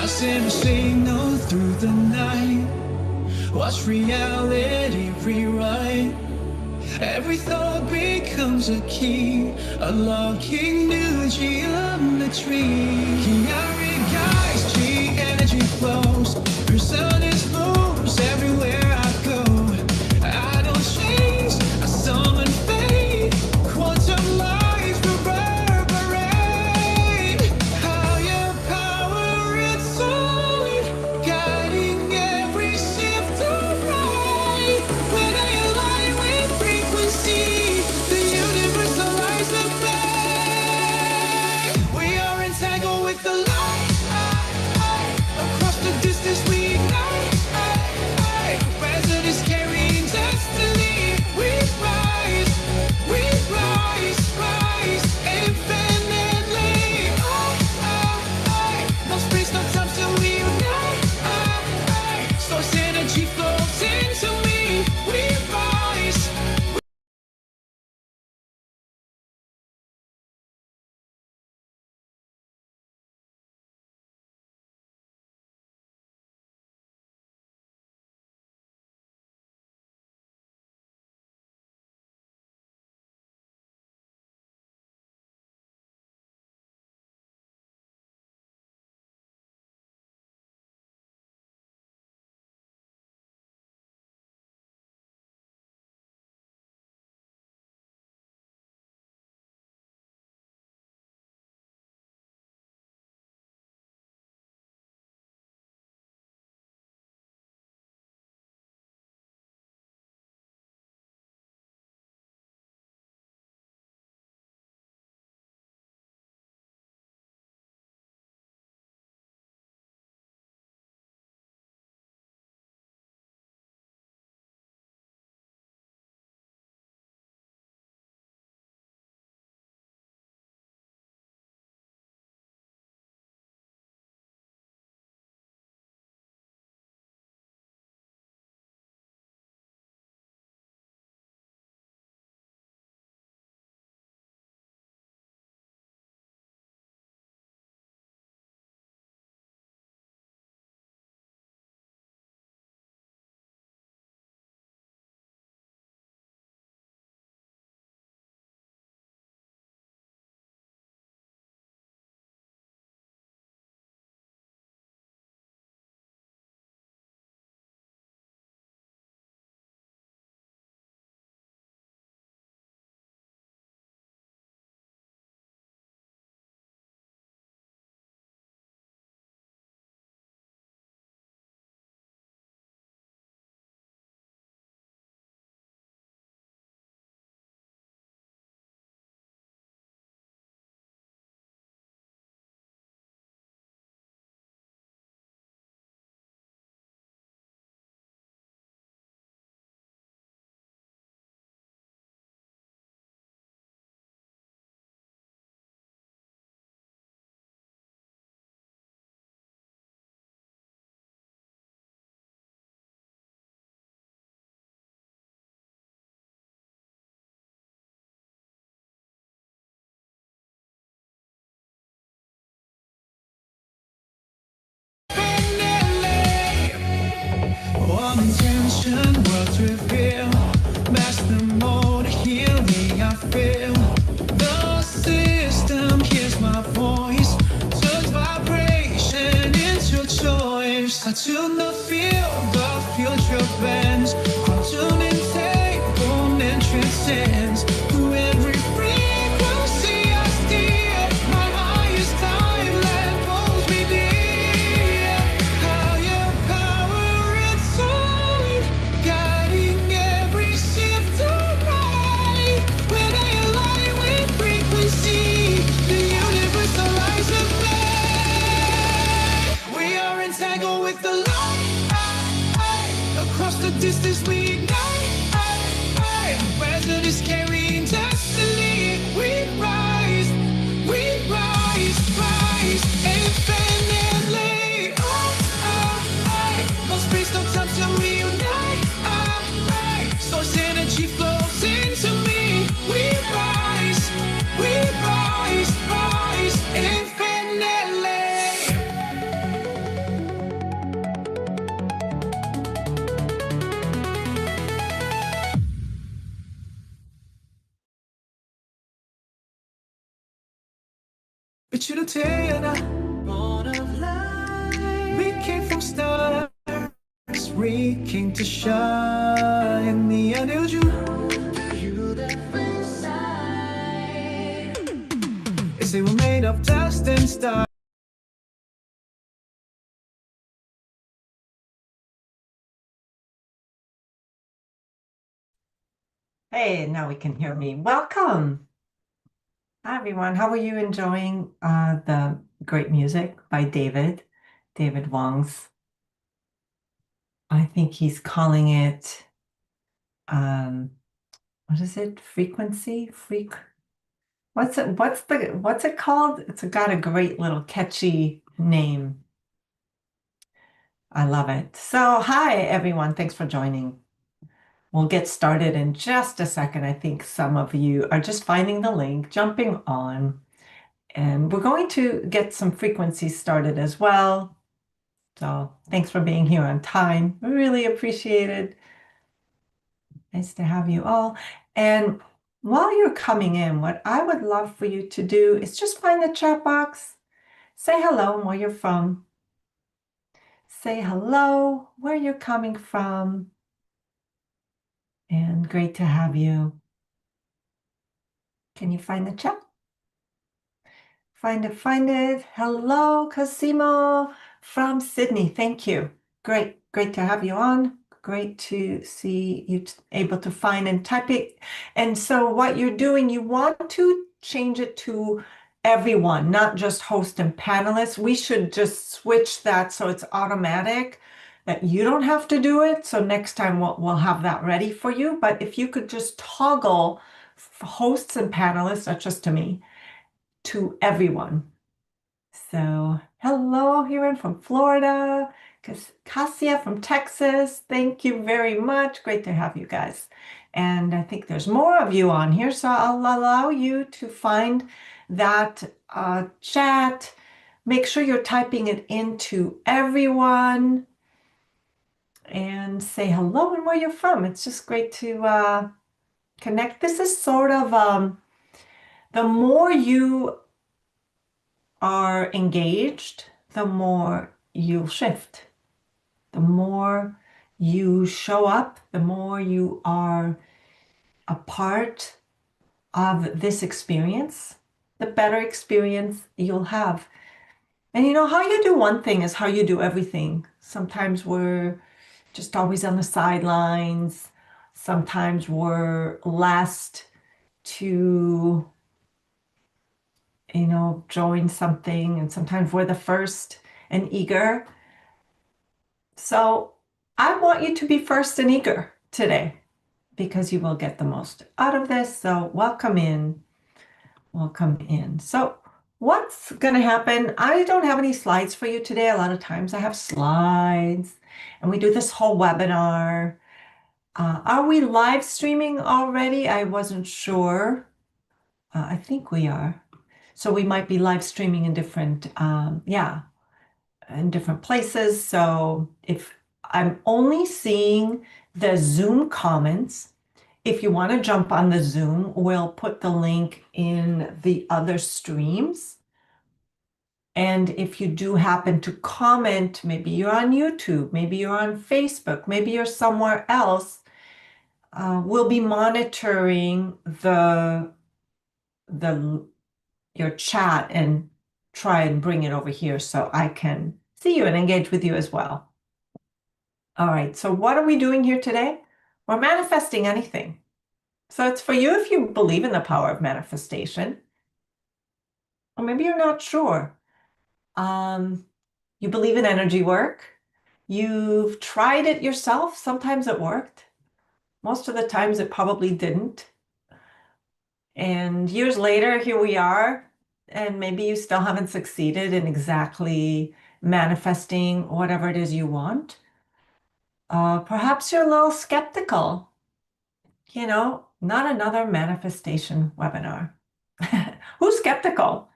I send a signal through the night. Watch reality rewrite. Every thought becomes a key, unlocking new geometry. Kiari guides, G energy flows. Resonance moves everywhere I go. I don't change, I summon fate. Quantum lights reverberate. Higher power, it's solid, guiding every shift of right. When I align with frequency, the universe aligns with me. We are entangled with the light. Across the distance we ignite. Resonance carrying destiny. We rise, rise infinitely. No space, no time till we unite. Source energy flows into me. We rise. One intention, words reveal. Master mode, healing I feel. The system hears my voice. Turns vibration into choice. I tune the field, the future bends. Quantum entanglement and transcends. Through every frequency I steer. My highest timeline pulls me near. Higher power, it's solid, guiding every shift of right. When I align with frequency, the universe aligns with me. We are entangled with the light. Across the distance we ignite. Resonance carrying destiny. We rise, infinitely. No space, no time till we unite. Source energy flows into me. We rise, infinitely. Lutena, born of light. We came from stars, we came to shine. The end is you. You the first sign. They say we're made of dust and stars. Hey, now we can hear me. Welcome. Hi, everyone. How are you enjoying the great music by David Wong's? I think he's calling it, um, what is it? What's it called? It's got a great little catchy name. I love it. So, hi, everyone. Thanks for joining. We'll get started in just a second. I think some of you are just finding the link, jumping on. And we're going to get some frequencies started as well. So thanks for being here on time. We really appreciate it. Nice to have you all. And while you're coming in, what I would love for you to do is just find the chat box, say hello and where you're from. Say hello, where you're coming from. And great to have you. Can you find the chat? Find it, find it. Hello, Cosimo from Sydney. Thank you. Great to have you on. Great to see you able to find and type it. And so what you're doing, you want to change it to everyone, not just host and panelists. We should just switch that so it's automatic, that you don't have to do it. So next time we'll have that ready for you. But if you could just toggle hosts and panelists, that's just to me, to everyone. So, hello, Huron from Florida, Cassia from Texas. Thank you very much. Great to have you guys. And I think there's more of you on here, so I'll allow you to find that chat. Make sure you're typing it into everyone and say hello and where you're from. It's just great to connect. This is sort of the more you are engaged, the more you'll shift. The more you show up, the more you are a part of this experience, the better experience you'll have. And you know, how you do one thing is how you do everything. Sometimes we're just always on the sidelines. Sometimes we're last to join something, and sometimes we're the first and eager. So I want you to be first and eager today because you will get the most out of this. So welcome in, welcome in. So what's going to happen? I don't have any slides for you today. A lot of times I have slides and we do this whole webinar. Are we live streaming already? I wasn't sure. I think we are. So we might be live streaming in different, in different places. So if I'm only seeing the Zoom comments, if you want to jump on the Zoom, we'll put the link in the other streams. And if you do happen to comment, maybe you're on YouTube, maybe you're on Facebook, maybe you're somewhere else, we'll be monitoring your chat and try and bring it over here so I can see you and engage with you as well. All right, so what are we doing here today? We're manifesting anything. So it's for you if you believe in the power of manifestation, or maybe you're not sure. You believe in energy work. You've tried it yourself. Sometimes it worked. Most of the times it probably didn't. And years later, here we are, and maybe you still haven't succeeded in exactly manifesting whatever it is you want. Perhaps you're a little skeptical. Not another manifestation webinar. Who's skeptical?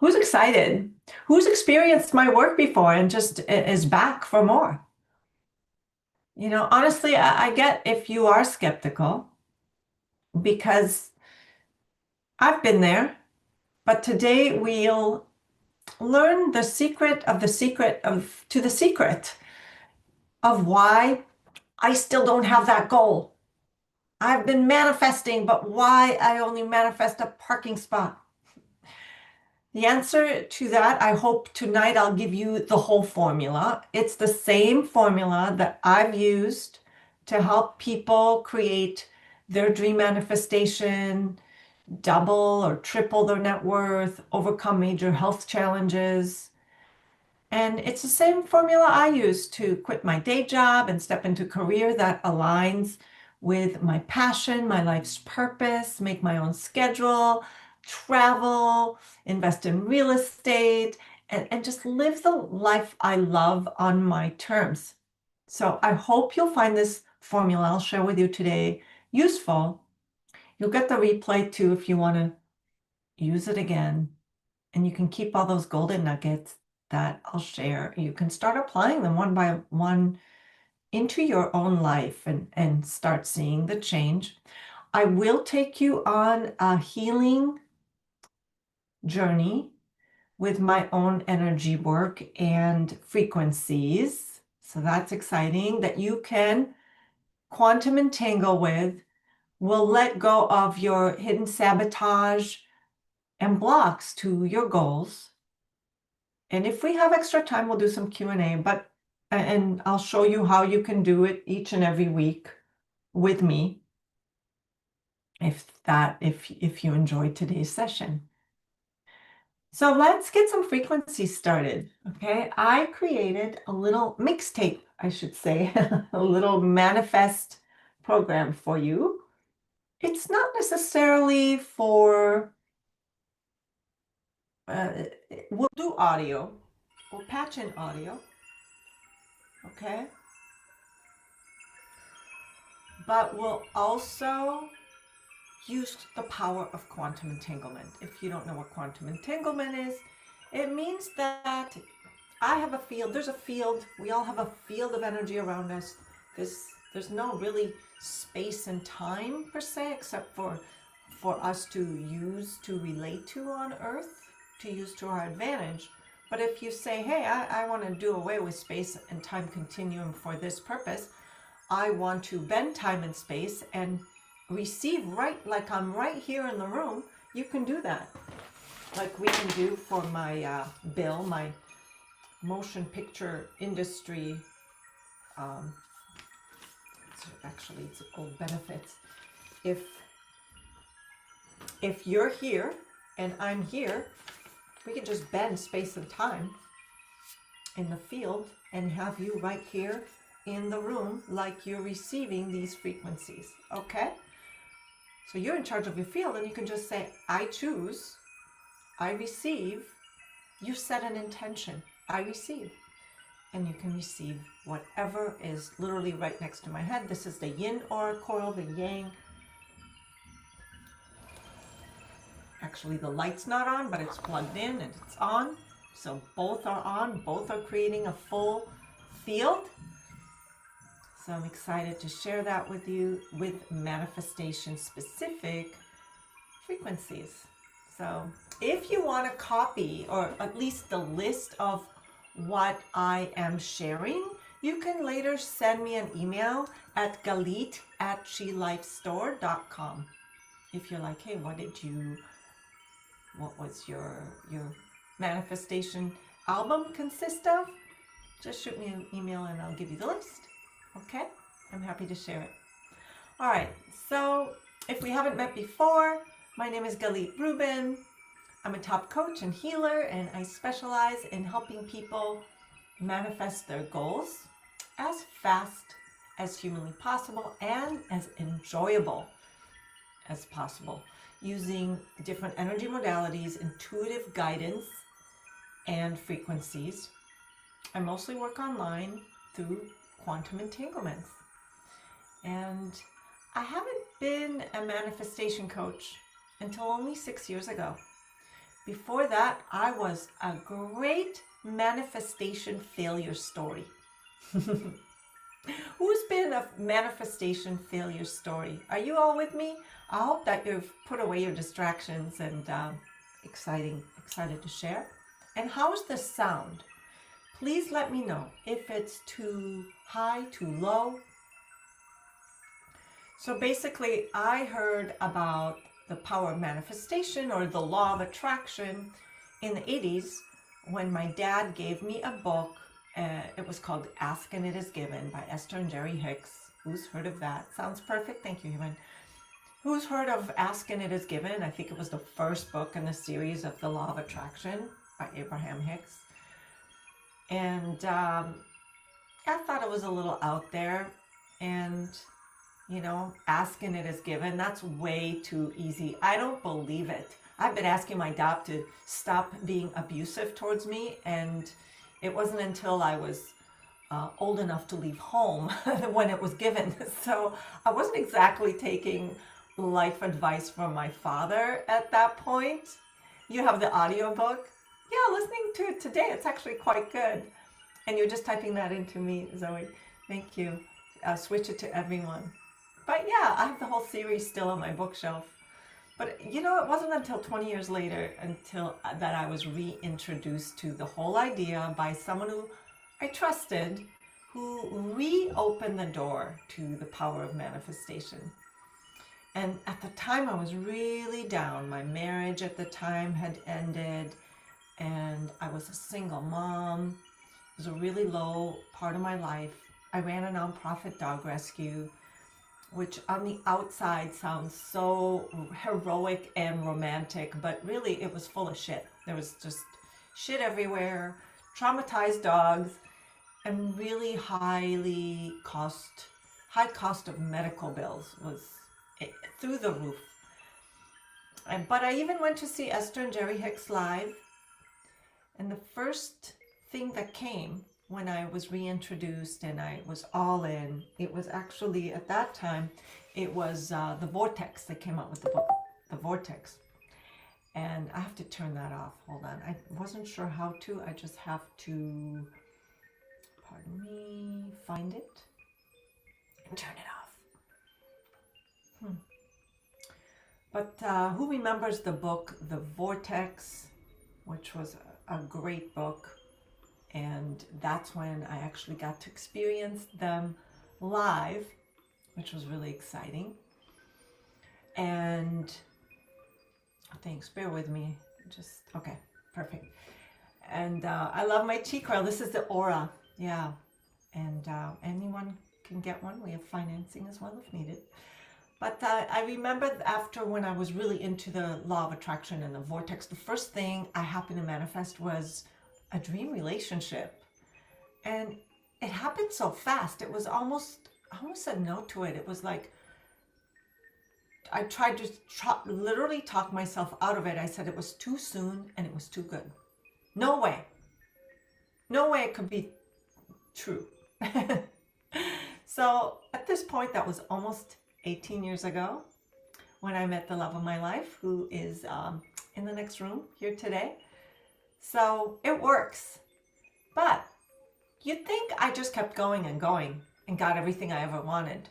Who's excited? Who's experienced my work before and just is back for more? Honestly, I get if you are skeptical because I've been there, but today we'll learn the secret of the secret of why I still don't have that goal. I've been manifesting, but why I only manifest a parking spot. The answer to that, I hope tonight I'll give you the whole formula. It's the same formula that I've used to help people create their dream manifestation, double or triple their net worth, overcome major health challenges. And it's the same formula I use to quit my day job and step into a career that aligns with my passion, my life's purpose, make my own schedule, travel, invest in real estate, and just live the life I love on my terms. So I hope you'll find this formula I'll share with you today useful. You'll get the replay too if you want to use it again. And you can keep all those golden nuggets that I'll share. You can start applying them one by one into your own life and start seeing the change. I will take you on a healing journey with my own energy work and frequencies. So that's exciting that you can quantum entangle with. Will let go of your hidden sabotage and blocks to your goals. And if we have extra time, we'll do some Q&A, and I'll show you how you can do it each and every week with me if you enjoyed today's session. So let's get some frequencies started. Okay, I created a little mixtape, I should say, a little manifest program for you. It's not necessarily for we'll do audio. We'll patch in audio. Okay. But we'll also use the power of quantum entanglement. If you don't know what quantum entanglement is, it means that I have a field, there's a field, we all have a field of energy around us. There's no really space and time per se, except for us to use to relate to on Earth, to use to our advantage. But if you say, hey, I want to do away with space and time continuum for this purpose, I want to bend time and space and receive right, like I'm right here in the room, you can do that. Like we can do for my bill, my motion picture industry, it's old benefits. If you're here and I'm here, we can just bend space and time in the field and have you right here in the room like you're receiving these frequencies, okay? So you're in charge of your field and you can just say, I choose, I receive, you set an intention, I receive. And you can receive whatever is literally right next to my head. This is the yin aura coil, the yang. Actually, the light's not on, but it's plugged in and it's on. So both are on, both are creating a full field. So I'm excited to share that with you with manifestation specific frequencies. So if you want a copy or at least the list of what I am you can later send me an email at galit@shelifestore.com. If you're like, hey, what was your manifestation album consist of? Just shoot me an email and I'll give you the list. Okay, I'm happy to share it. All right, so if we haven't met before, my name is Galit Reuben. I'm a top coach and healer, and I specialize in helping people manifest their goals as fast as humanly possible and as enjoyable as possible, using different energy modalities, intuitive guidance, and frequencies. I mostly work online through quantum entanglements. And I haven't been a manifestation coach until only 6 years ago. Before that, I was a great manifestation failure story. Who's been a manifestation failure story? Are you all with me? I hope that you've put away your distractions and excited to share. And how is the sound? Please let me know if it's too high, too low. So basically, I heard about the power of manifestation or the law of attraction in the 80s when my dad gave me a book. It was called Ask and It Is Given by Esther and Jerry Hicks. Who's heard of that? Sounds perfect. Thank you, Reuben. Who's heard of Ask and It Is Given? I think it was the first book in the series of The Law of Attraction by Abraham Hicks. And I thought it was a little out there. And, you know, Ask and It Is Given, that's way too easy. I don't believe it. I've been asking my dad to stop being abusive towards me, and it wasn't until I was old enough to leave home when it was given. So I wasn't exactly taking life advice from my father at that point. You have the audiobook. Yeah, listening to it today, it's actually quite good. And you're just typing that into me, Zoe. Thank you. Switch it to everyone. But yeah, I have the whole series still on my bookshelf. But you know, it wasn't until 20 years later that I was reintroduced to the whole idea by someone who I trusted, who reopened the door to the power of manifestation. And at the time I was really down. My marriage at the time had ended and I was a single mom. It was a really low part of my life. I ran a nonprofit dog rescue, which on the outside sounds so heroic and romantic, but really it was full of shit. There was just shit everywhere, traumatized dogs, and really high cost of medical bills was through the roof. But I even went to see Esther and Jerry Hicks live, and the first thing that came when I was reintroduced and I was all in, it was actually at that time, it was The Vortex. They came out with the book, The Vortex. And I have to turn that off. Hold on. I wasn't sure how to. I just have to, pardon me, find it and turn it off. But who remembers the book, The Vortex, which was a great book. And that's when I actually got to experience them live, which was really exciting. And thanks, bear with me. Okay, perfect. And I love my tea crown. This is the Aura, yeah. And anyone can get one. We have financing as well if needed. But I remember after when I was really into the law of attraction and the vortex, the first thing I happened to manifest was a dream relationship. And it happened so fast. It was I almost said no to it. It was like, I tried to literally talk myself out of it. I said it was too soon and it was too good. No way. No way it could be true. So at this point, that was almost 18 years ago when I met the love of my life, who is in the next room here today. So it works. But you'd think I just kept going and got everything I ever wanted.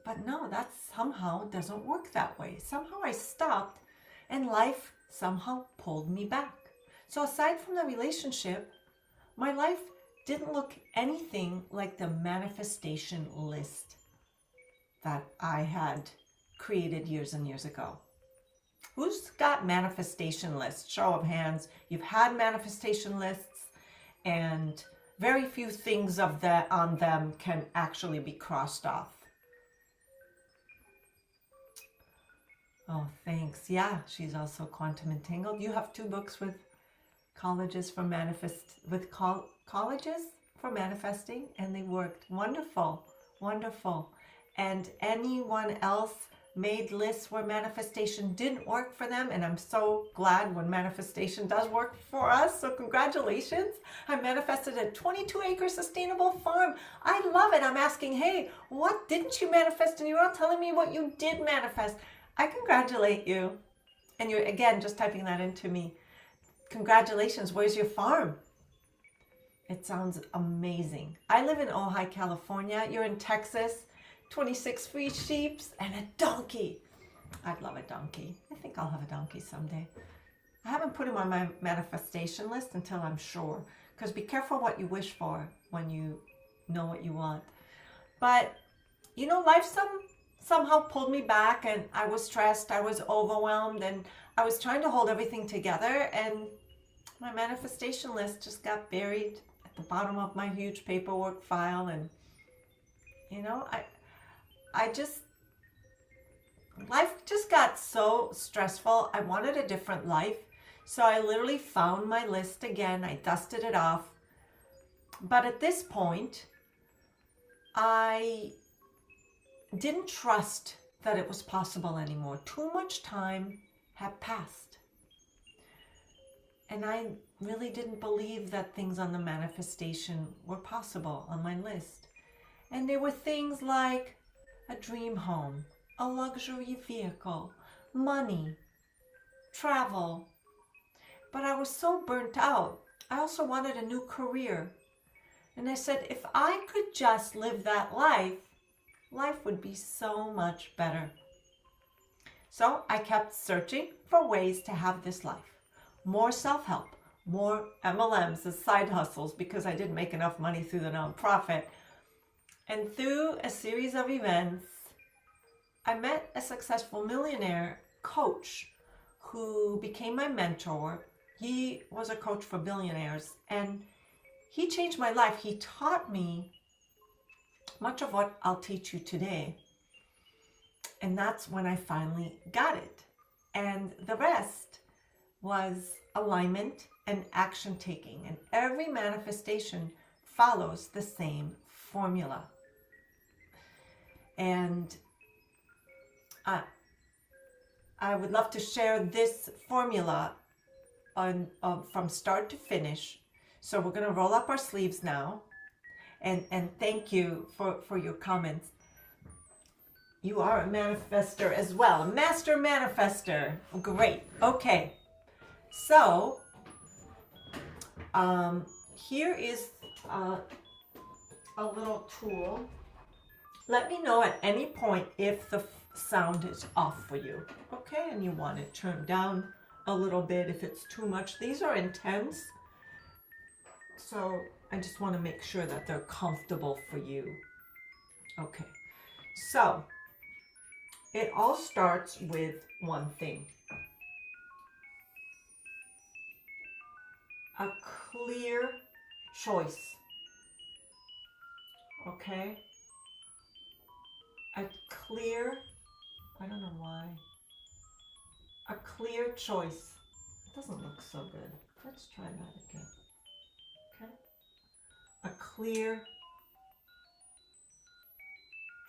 But no, that somehow doesn't work that way. Somehow I stopped and life somehow pulled me back. So aside from the relationship, my life didn't look anything like the manifestation list that I had created years and years ago. Who's got manifestation lists? Show of hands. You've had manifestation lists, and very few things on them can actually be crossed off. Oh, thanks. Yeah, she's also quantum entangled. You have 2 books with colleges for colleges for manifesting, and they worked. Wonderful, wonderful. And anyone else made lists where manifestation didn't work for them, and I'm so glad when manifestation does work for us. So congratulations. I manifested a 22-acre sustainable farm. I love it. I'm asking, hey, what didn't you manifest? And you're all telling me what you did manifest. I congratulate you. And you're, again, just typing that into me. Congratulations. Where's your farm? It sounds amazing. I live in Ojai, California. You're in Texas. 26 free sheep and a donkey. I'd love a donkey. I think I'll have a donkey someday. I haven't put him on my manifestation list until I'm sure. Because be careful what you wish for when you know what you want. But, you know, life somehow pulled me back, and I was stressed, I was overwhelmed, and I was trying to hold everything together, and my manifestation list just got buried at the bottom of my huge paperwork file. And, you know, I just, life just got so stressful. I wanted a different life. So I literally found my list again. I dusted it off. But at this point, I didn't trust that it was possible anymore. Too much time had passed. And I really didn't believe that things on the manifestation were possible on my list. And there were things like a dream home, a luxury vehicle, money, travel. But I was so burnt out. I also wanted a new career. And I said, if I could just live that life, life would be so much better. So I kept searching for ways to have this life. More self-help, more MLMs as side hustles, because I didn't make enough money through the nonprofit. And through a series of events, I met a successful millionaire coach who became my mentor. He was a coach for billionaires, and he changed my life. He taught me much of what I'll teach you today. And that's when I finally got it. And the rest was alignment and action taking. And every manifestation follows the same formula. And I would love to share this formula from start to finish. So we're going to roll up our sleeves now. And thank you for your comments. You are a manifester as well, a master manifester. Great. Okay. So here is a little tool. Let me know at any point if the sound is off for you. Okay, and you want it turned down a little bit if it's too much. These are intense, so I just want to make sure that they're comfortable for you. Okay, so it all starts with one thing. A clear choice. Okay? A clear, I don't know why. A clear choice. It doesn't look so good. Let's try that again. Okay? A clear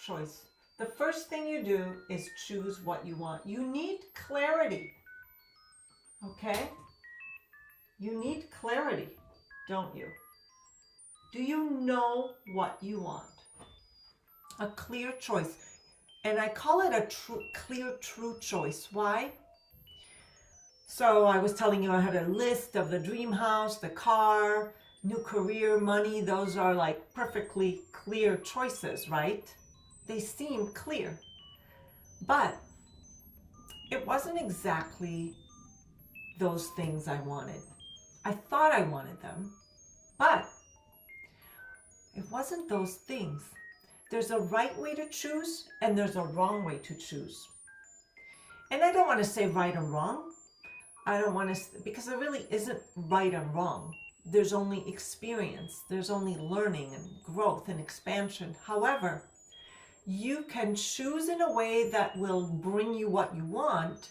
choice. The first thing you do is choose what you want. You need clarity. Okay? You need clarity, don't you? Do you know what you want? A clear choice. And I call it a clear, true choice. Why? So I was telling you I had a list of the dream house, the car, new career, money. Those are like perfectly clear choices, right? They seem clear. But it wasn't exactly those things I wanted. I thought I wanted them, but it wasn't those things. There's a right way to choose and there's a wrong way to choose. And I don't want to say right and wrong. I don't want to, because there really isn't right and wrong. There's only experience. There's only learning and growth and expansion. However, you can choose in a way that will bring you what you want,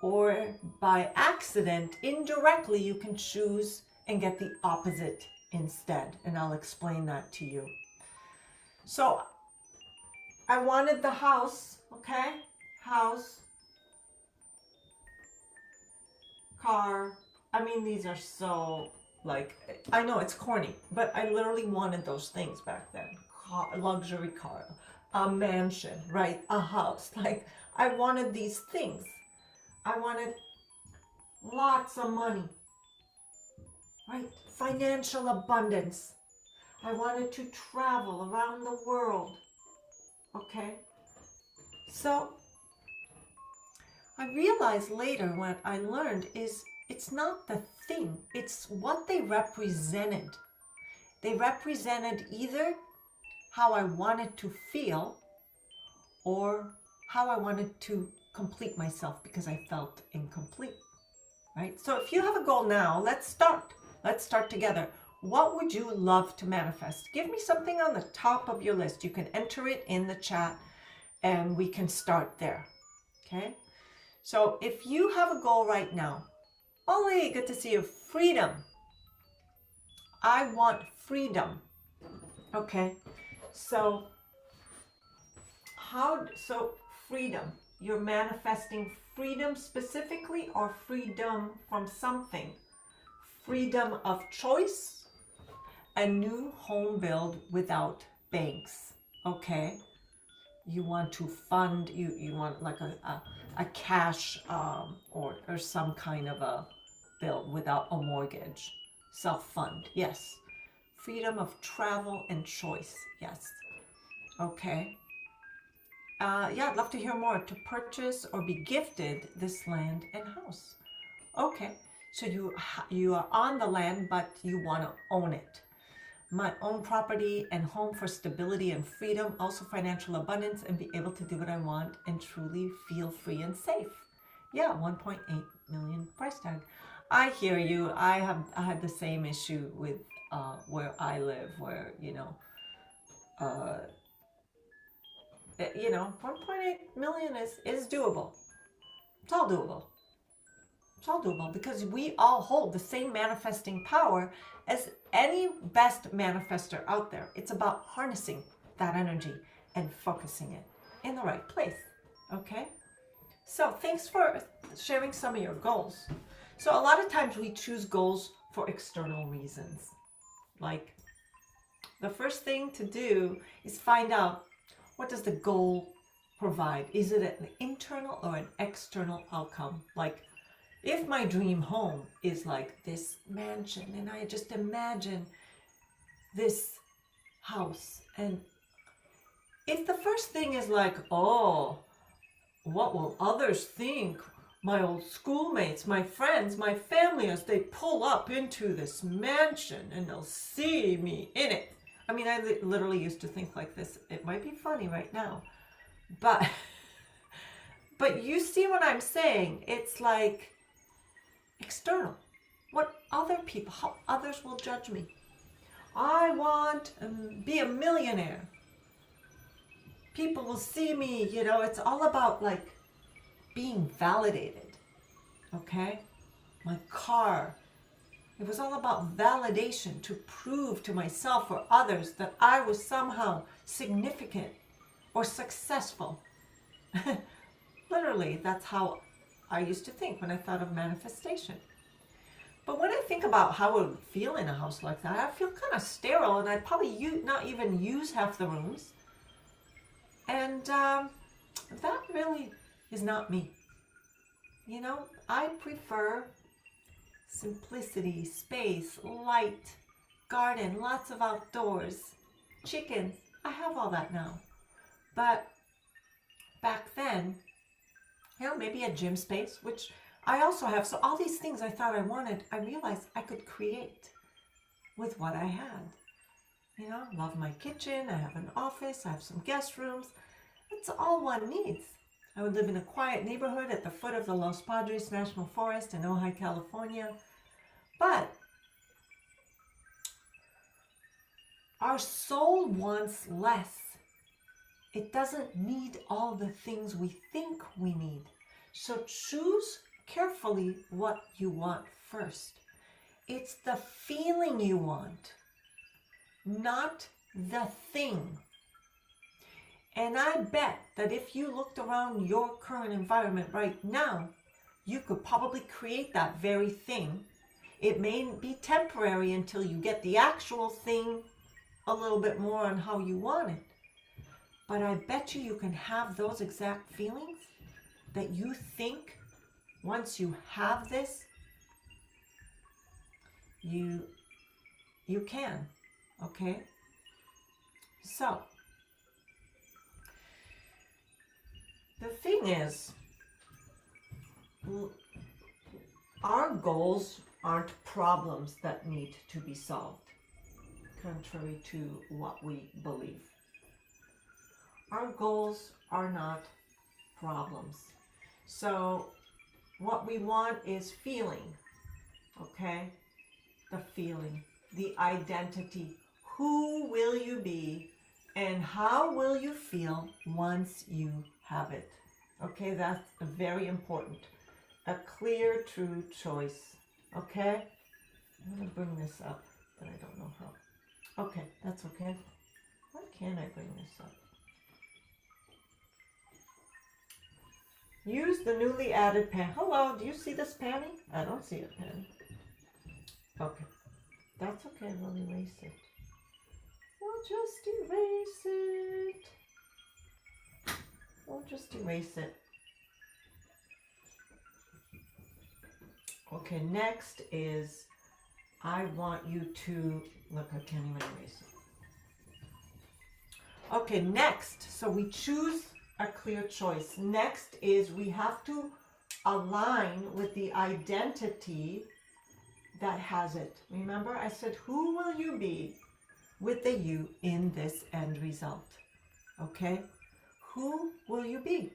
or by accident, indirectly, you can choose and get the opposite instead. And I'll explain that to you. So I wanted the house, okay? House, car. I mean, these are so, like, I know it's corny, but I literally wanted those things back then. A luxury car, a mansion, right? A house. Like, I wanted these things. I wanted lots of money, right? Financial abundance. I wanted to travel around the world, okay? So I realized later what I learned is it's not the thing, it's what they represented. They represented either how I wanted to feel or how I wanted to complete myself because I felt incomplete, right? So if you have a goal now, let's start. Let's start together. What would you love to manifest? Give me something on the top of your list. You can enter it in the chat and we can start there, okay? So if you have a goal right now, Ollie, good to see you. Freedom. I want freedom. Okay, so freedom. You're manifesting freedom specifically or freedom from something? Freedom of choice, a new home build without banks. Okay, you want to fund, you want like a cash or some kind of a build without a mortgage. Self-fund, yes. Freedom of travel and choice, yes. Okay. Yeah, I'd love to hear more. To purchase or be gifted this land and house. Okay, so you are on the land, but you want to own it. My own property and home for stability and freedom, also financial abundance, and be able to do what I want and truly feel free and safe. Yeah, 1.8 million price tag. I hear you. I had the same issue with where I live, where 1.8 million is doable. It's all doable. It's all doable because we all hold the same manifesting power as any best manifester out there. It's about harnessing that energy and focusing it in the right place. Okay? So thanks for sharing some of your goals. So a lot of times we choose goals for external reasons. Like the first thing to do is find out, what does the goal provide? Is it an internal or an external outcome? Like if my dream home is like this mansion and I just imagine this house, and if the first thing is like, oh, what will others think? My old schoolmates, my friends, my family, as they pull up into this mansion and they'll see me in it. I mean, I literally used to think like this. It might be funny right now, but you see what I'm saying? It's like external. What other people, how others will judge me. I want to be a millionaire. People will see me, it's all about like being validated. Okay? My car. It was all about validation to prove to myself or others that I was somehow significant or successful. Literally, that's how I used to think when I thought of manifestation. But when I think about how I would feel in a house like that, I feel kind of sterile and I'd probably not even use half the rooms. And that really is not me. I prefer simplicity, space, light, garden, lots of outdoors, chickens. I have all that now. But back then, maybe a gym space, which I also have. So all these things I thought I wanted, I realized I could create with what I had. Love my kitchen. I have an office. I have some guest rooms. That's all one needs. I would live in a quiet neighborhood at the foot of the Los Padres National Forest in Ojai, California. But our soul wants less. It doesn't need all the things we think we need. So choose carefully what you want first. It's the feeling you want, not the thing. And I bet that if you looked around your current environment right now, you could probably create that very thing. It may be temporary until you get the actual thing a little bit more on how you want it. But I bet you can have those exact feelings that you think once you have this, you can, okay? So, the thing is, our goals aren't problems that need to be solved, contrary to what we believe. Our goals are not problems. So what we want is feeling, okay? The feeling, the identity. Who will you be and how will you feel once you have it? Okay, that's very important. A clear, true choice. Okay? I'm going to bring this up, but I don't know how. Okay, that's okay. Why can't I bring this up? Use the newly added pen. Hello, do you see this panty? I don't see a pen. Okay, that's okay. We'll erase it. We'll just erase it. We'll just erase it. Okay, next is I want you to, look, I can't even erase it. Okay, next, so we choose a clear choice. Next is we have to align with the identity that has it. Remember, I said, who will you be with the you in this end result? Okay? Who will you be?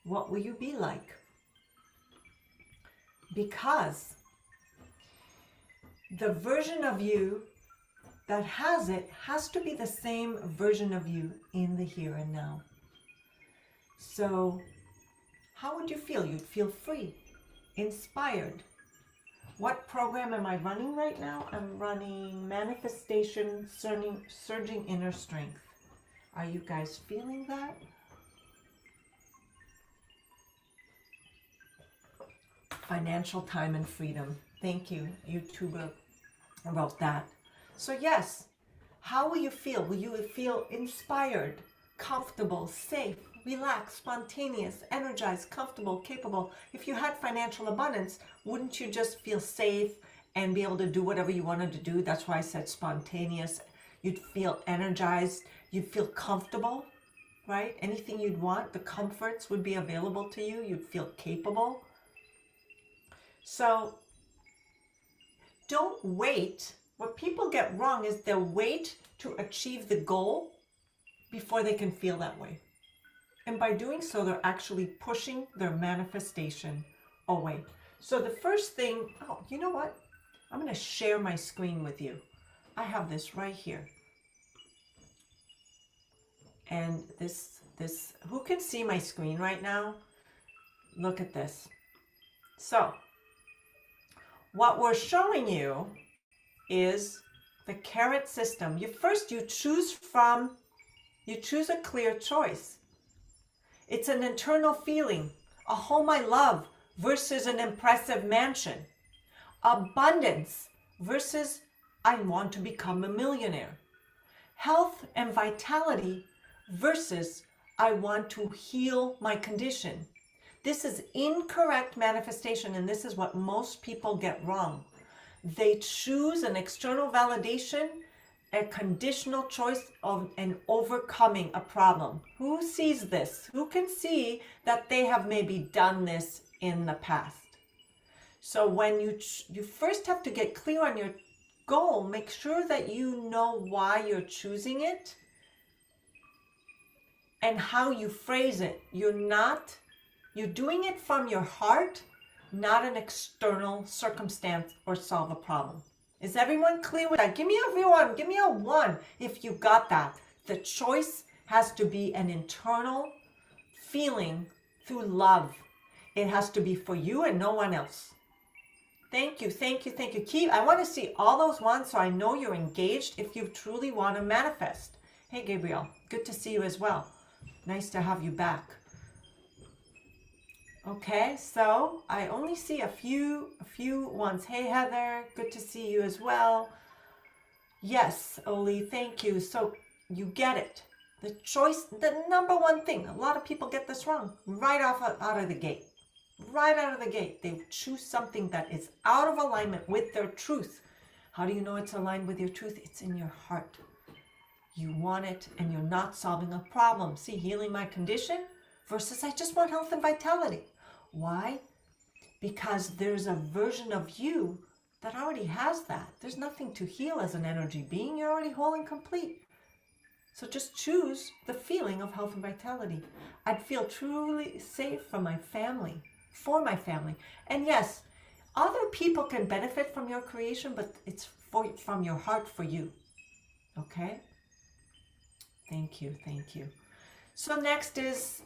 What will you be like? Because the version of you that has it has to be the same version of you in the here and now. So how would you feel? You'd feel free, inspired. What program am I running right now? I'm running Manifestation Surging Inner Strength. Are you guys feeling that? Financial time and freedom. Thank you, YouTuber, about that. So yes, how will you feel? Will you feel inspired, comfortable, safe, relaxed, spontaneous, energized, comfortable, capable? If you had financial abundance, wouldn't you just feel safe and be able to do whatever you wanted to do? That's why I said spontaneous. You'd feel energized. You'd feel comfortable, right? Anything you'd want, the comforts would be available to you. You'd feel capable. So don't wait. What people get wrong is they'll wait to achieve the goal before they can feel that way. And by doing so, they're actually pushing their manifestation away. So the first thing, oh, you know what? I'm going to share my screen with you. I have this right here. And this, who can see my screen right now? Look at this. So what we're showing you is the carrot system. You choose a clear choice. It's an internal feeling, a home I love versus an impressive mansion. Abundance versus I want to become a millionaire. Health and vitality versus I want to heal my condition. This is incorrect manifestation, and this is what most people get wrong. They choose an external validation, a conditional choice of an overcoming a problem. Who sees this? Who can see that they have maybe done this in the past? So when you first have to get clear on your goal, make sure that you know why you're choosing it and how you phrase it. You're doing it from your heart, not an external circumstance or solve a problem. Is everyone clear with that? Give me a 1 if you got that. The choice has to be an internal feeling through love. It has to be for you and no one else. Thank you, thank you, thank you. I want to see all those ones so I know you're engaged if you truly want to manifest. Hey, Gabriel, good to see you as well. Nice to have you back. Okay, so I only see a few ones. Hey, Heather, good to see you as well. Yes, Oli, thank you. So you get it. The choice, the number one thing, a lot of people get this wrong right out of the gate. Right out of the gate, they choose something that is out of alignment with their truth. How do you know it's aligned with your truth? It's in your heart. You want it and you're not solving a problem. See, healing my condition versus I just want health and vitality. Why? because there's a version of you that already has that. There's nothing to heal as an energy being. You're already whole and complete. So just choose the feeling of health and vitality. I'd feel truly safe for my family. And yes, other people can benefit from your creation, but it's from your heart for you. Okay? Thank you. So next is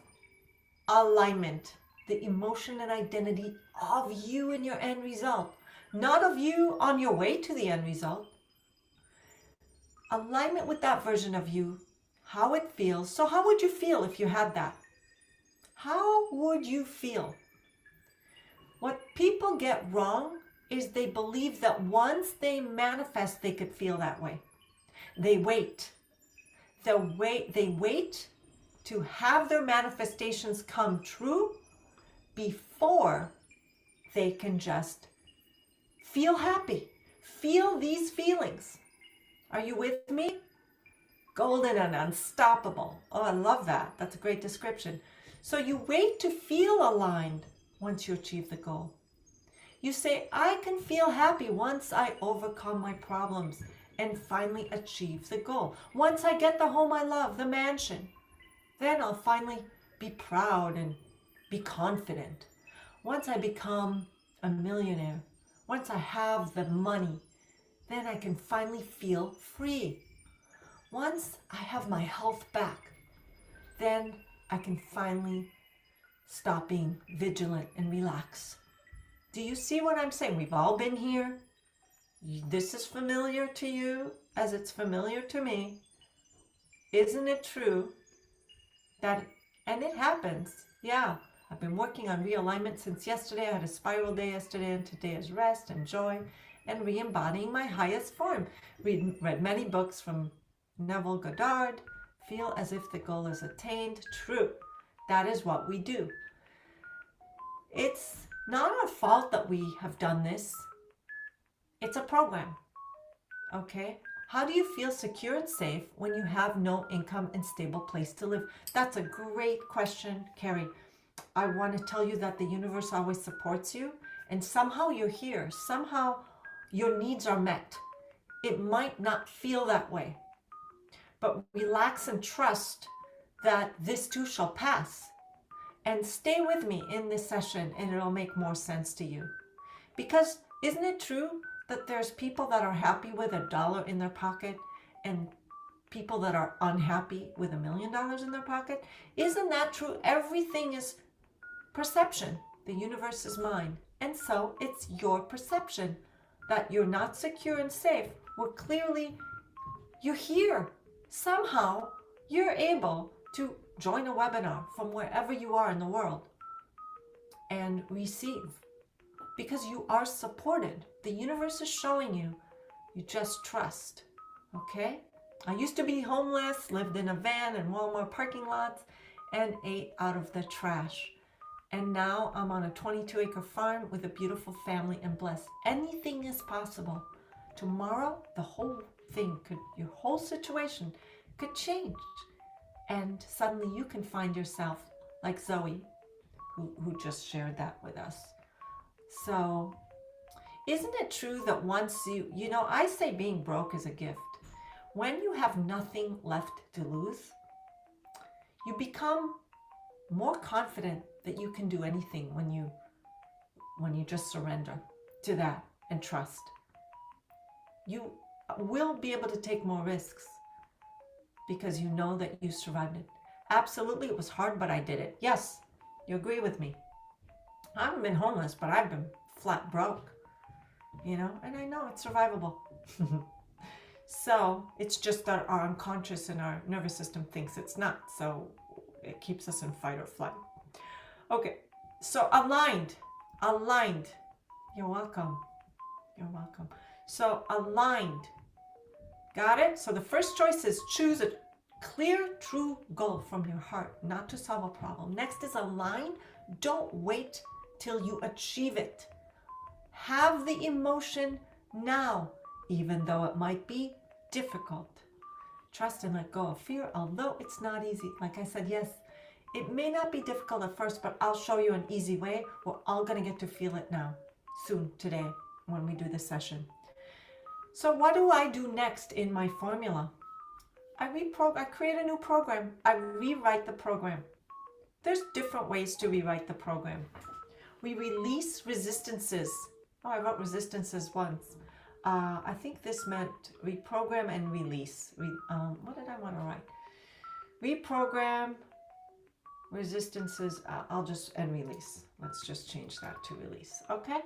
alignment, the emotion and identity of you and your end result, not of you on your way to the end result. Alignment with that version of you, how it feels. So how would you feel if you had that? How would you feel? What people get wrong is they believe that once they manifest, they could feel that way. They wait. They wait to have their manifestations come true before they can just feel happy. Feel these feelings. Are you with me? Golden and unstoppable. Oh, I love that. That's a great description. So you wait to feel aligned once you achieve the goal. You say, I can feel happy once I overcome my problems and finally achieve the goal. Once I get the home I love, the mansion, then I'll finally be proud and be confident. Once I become a millionaire, once I have the money, then I can finally feel free. Once I have my health back, then I can finally stop being vigilant and relax. Do you see what I'm saying? We've all been here. This is familiar to you as it's familiar to me. Isn't it true that, and it happens, yeah, I've been working on realignment since yesterday. I had a spiral day yesterday, and today is rest and joy and re-embodying my highest form. Read many books from Neville Goddard. Feel as if the goal is attained. True. That is what we do. It's not our fault that we have done this. It's a program. Okay? How do you feel secure and safe when you have no income and stable place to live? That's a great question, Carrie. I want to tell you that the universe always supports you, and somehow you're here. Somehow your needs are met. It might not feel that way, but relax and trust that this too shall pass. And stay with me in this session and it'll make more sense to you. Because isn't it true that there's people that are happy with $1 in their pocket and people that are unhappy with $1 million in their pocket? Isn't that true? Everything is perception. The universe is mind. And so it's your perception that you're not secure and safe. Well, clearly you're here. Somehow you're able to join a webinar from wherever you are in the world and receive, because you are supported. The universe is showing you. You just trust. Okay? I used to be homeless, lived in a van in Walmart parking lots, and ate out of the trash. And now I'm on a 22-acre farm with a beautiful family and blessed. Anything is possible. Tomorrow, the whole thing your whole situation could change. And suddenly you can find yourself like Zoe, who just shared that with us. So, isn't it true that once I say being broke is a gift. When you have nothing left to lose, you become more confident that you can do anything when you just surrender to that and trust. You will be able to take more risks because you know that you survived it. Absolutely, it was hard, but I did it. Yes, you agree with me. I haven't been homeless, but I've been flat broke, and I know it's survivable. So it's just that our unconscious and our nervous system thinks it's not. So it keeps us in fight or flight. Okay, so aligned. You're welcome. So aligned. Got it? So the first choice is choose a clear, true goal from your heart, not to solve a problem. Next is align. Don't wait till you achieve it. Have the emotion now, even though it might be difficult. Trust and let go of fear, although it's not easy. Like I said, yes, It may not be difficult at first, but I'll show you an easy way. We're all going to get to feel it now, soon, today, when we do this session. So what do I do next in my formula? I create a new program. I rewrite the program. There's different ways to rewrite the program. We release resistances. Oh, I wrote resistances once. I think this meant reprogram and release. What did I want to write? Reprogram, resistances, and release. Let's just change that to release. Okay?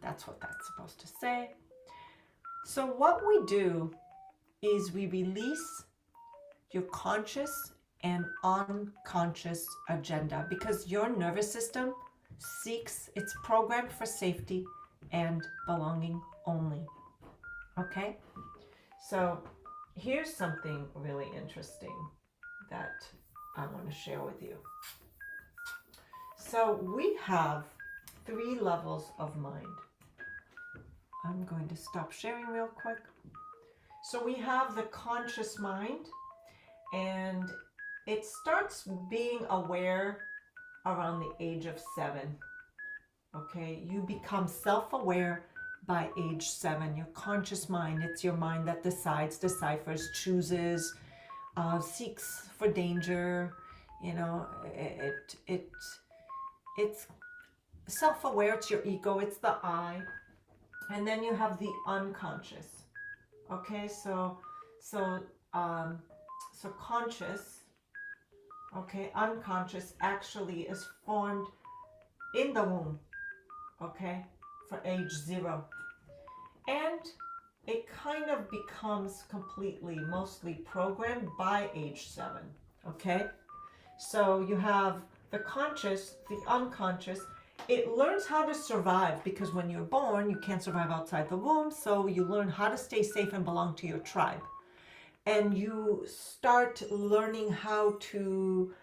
That's what that's supposed to say. So what we do is we release your conscious and unconscious agenda, because your nervous system it's programmed for safety and belonging only. Okay? So here's something really interesting that I want to share with you. So we have 3 levels of mind. I'm going to stop sharing real quick. So we have the conscious mind, and it starts being aware around the age of 7. Okay, you become self-aware by age 7. Your conscious mind, it's your mind that decides, deciphers, chooses, seeks for danger. You know, it's self-aware. It's your ego. It's the I. And then you have the unconscious. Okay, so conscious. Okay, unconscious actually is formed in the womb. Okay, for age 0, and it kind of becomes mostly programmed by age 7. Okay, so you have the conscious, the unconscious. It learns how to survive, because when you're born, you can't survive outside the womb. So you learn how to stay safe and belong to your tribe. And you start learning how to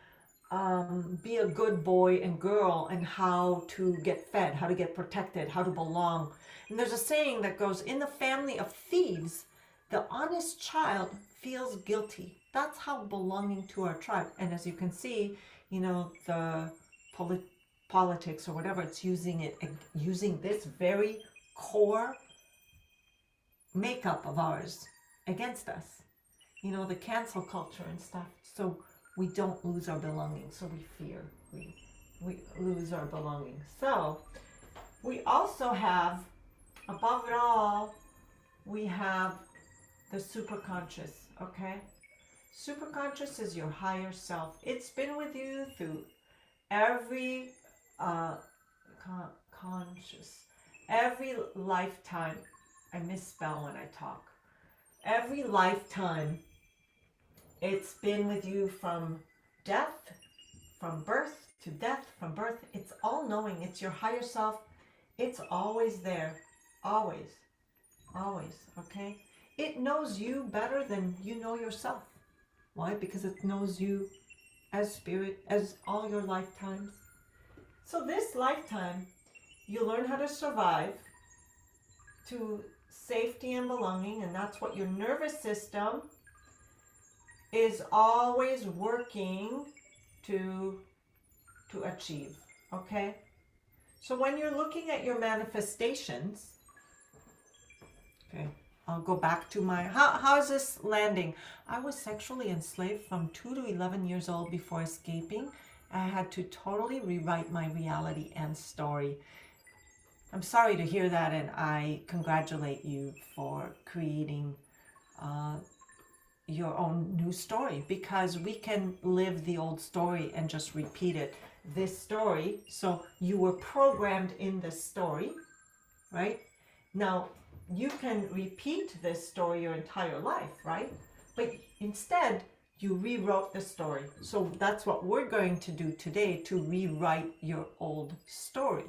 be a good boy and girl, and how to get fed, how to get protected, how to belong. And there's a saying that goes, in the family of thieves, the honest child feels guilty. That's how belonging to our tribe. And as you can see, you know, the politics or whatever, it's using this very core makeup of ours against us. You know, the cancel culture and stuff. So we don't lose our belongings. So we fear we lose our belongings. So we also have, above it all, we have the superconscious. Okay, superconscious is your higher self. It's been with you through every every lifetime. I misspell when I talk. Every lifetime, it's been with you from death, from birth to death, from birth. It's all knowing. It's your higher self. It's always there. Always. Always. Okay? It knows you better than you know yourself. Why? Because it knows you as spirit, as all your lifetimes. So this lifetime, you learn how to survive to safety and belonging, and that's what your nervous system is always working to achieve. Okay, so when you're looking at your manifestations, okay, I'll go back to my how is this landing? I was sexually enslaved from 2 to 11 years old. Before escaping, I had to totally rewrite my reality and story. I'm sorry to hear that, and I congratulate you for creating your own new story, because we can live the old story and just repeat it. This story, so you were programmed in this story, right? Now, you can repeat this story your entire life, right? But instead, you rewrote the story. So that's what we're going to do today, to rewrite your old story.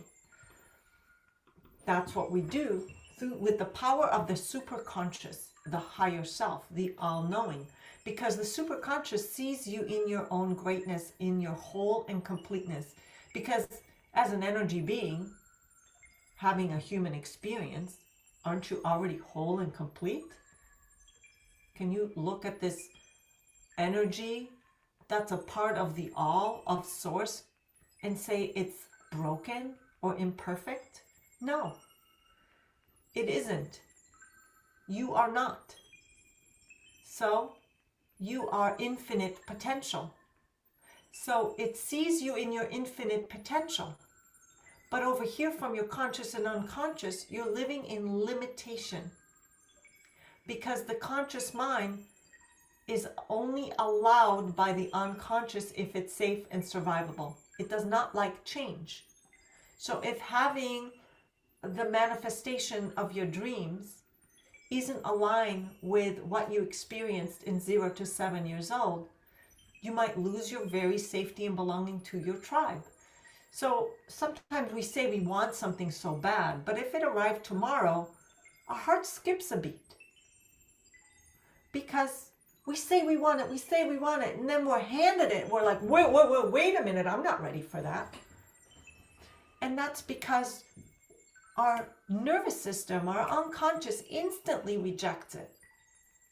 That's what we do with the power of the superconscious, the higher self, the all-knowing. Because the superconscious sees you in your own greatness, in your whole and completeness. Because as an energy being, having a human experience, aren't you already whole and complete? Can you look at this energy that's a part of the all of source and say it's broken or imperfect? No, it isn't. You are not. So you are infinite potential. So it sees you in your infinite potential. But over here from your conscious and unconscious, you're living in limitation. Because the conscious mind is only allowed by the unconscious if it's safe and survivable. It does not like change. So if having the manifestation of your dreams isn't aligned with what you experienced in 0 to 7 years old, you might lose your very safety and belonging to your tribe. So sometimes we say we want something so bad, but if it arrived tomorrow, our heart skips a beat. Because we say we want it, and then we're handed it. We're like, wait a minute, I'm not ready for that. And that's because our nervous system, our unconscious, instantly rejects it.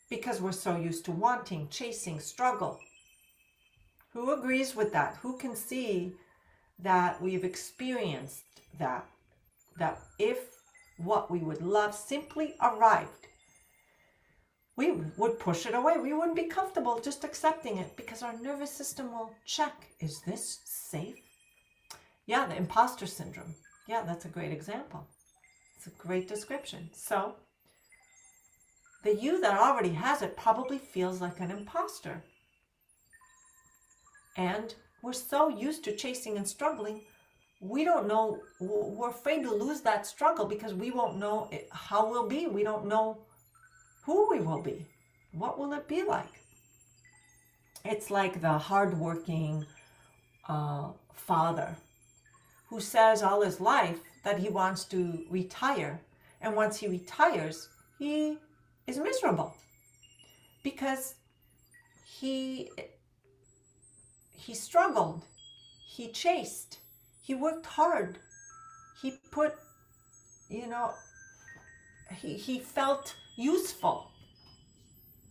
Because we're so used to wanting, chasing, struggle. Who agrees with that? Who can see that we've experienced that? That if what we would love simply arrived, we would push it away. We wouldn't be comfortable just accepting it because our nervous system will check, is this safe? Yeah, the imposter syndrome. Yeah, that's a great example. It's a great description. So the you that already has it probably feels like an imposter. And we're so used to chasing and struggling, we don't know, we're afraid to lose that struggle because we won't know how we'll be. We don't know who we will be. What will it be like? It's like the hardworking father who says all his life that he wants to retire. And once he retires, he is miserable because he struggled, he chased, he worked hard, he put, he felt useful,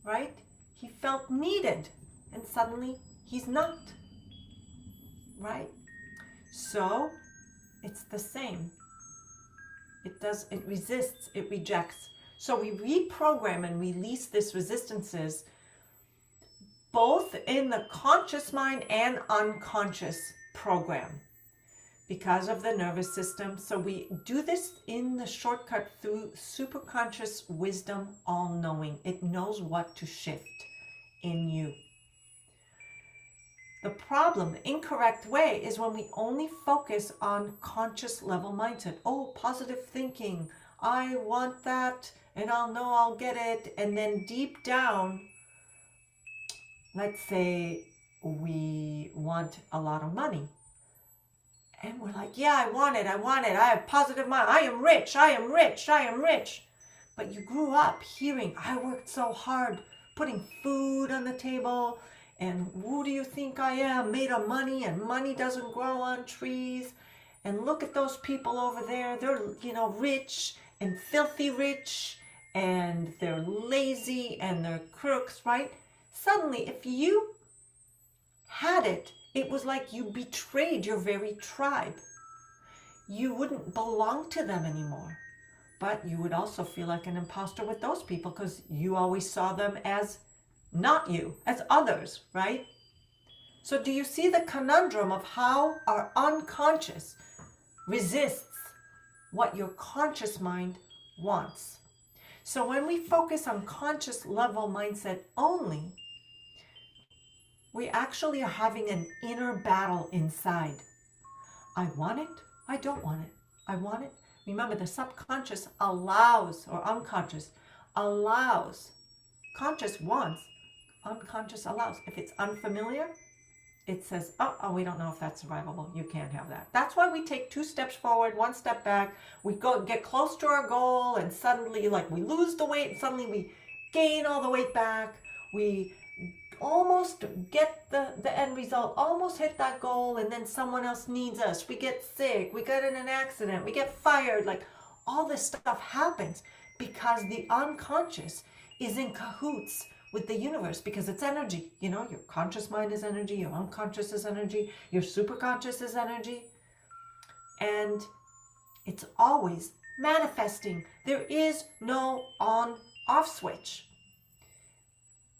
right? He felt needed, and suddenly he's not, right? So it's the same. It resists, it rejects. So we reprogram and release these resistances both in the conscious mind and unconscious program because of the nervous system. So we do this in the shortcut through superconscious wisdom, all-knowing. It knows what to shift in you. The problem, the incorrect way, is when we only focus on conscious level mindset. Oh, positive thinking. I want that, and I'll know I'll get it. And then deep down, let's say we want a lot of money. And we're like, yeah, I want it. I have positive mind. I am rich. But you grew up hearing, I worked so hard, putting food on the table. And who do you think I am? Made of money, and money doesn't grow on trees. And look at those people over there. They're, rich and filthy rich. And they're lazy and they're crooks, right? Suddenly, if you had it, it was like you betrayed your very tribe. You wouldn't belong to them anymore. But you would also feel like an imposter with those people because you always saw them as not you, as others, right? So do you see the conundrum of how our unconscious resists what your conscious mind wants? So when we focus on conscious level mindset only, we actually are having an inner battle inside. I want it. I don't want it. I want it. Remember, the subconscious allows, or unconscious allows. Conscious wants, unconscious allows. If it's unfamiliar, it says, oh, we don't know if that's survivable. You can't have that. That's why we take 2 steps forward, 1 step back. We get close to our goal, and suddenly, we lose the weight, and suddenly we gain all the weight back. We almost get the end result, almost hit that goal, and then someone else needs us. We get sick, we get in an accident, we get fired. All this stuff happens because the unconscious is in cahoots with the universe because it's energy. You know, your conscious mind is energy, your unconscious is energy, your superconscious is energy. And it's always manifesting. There is no on-off switch.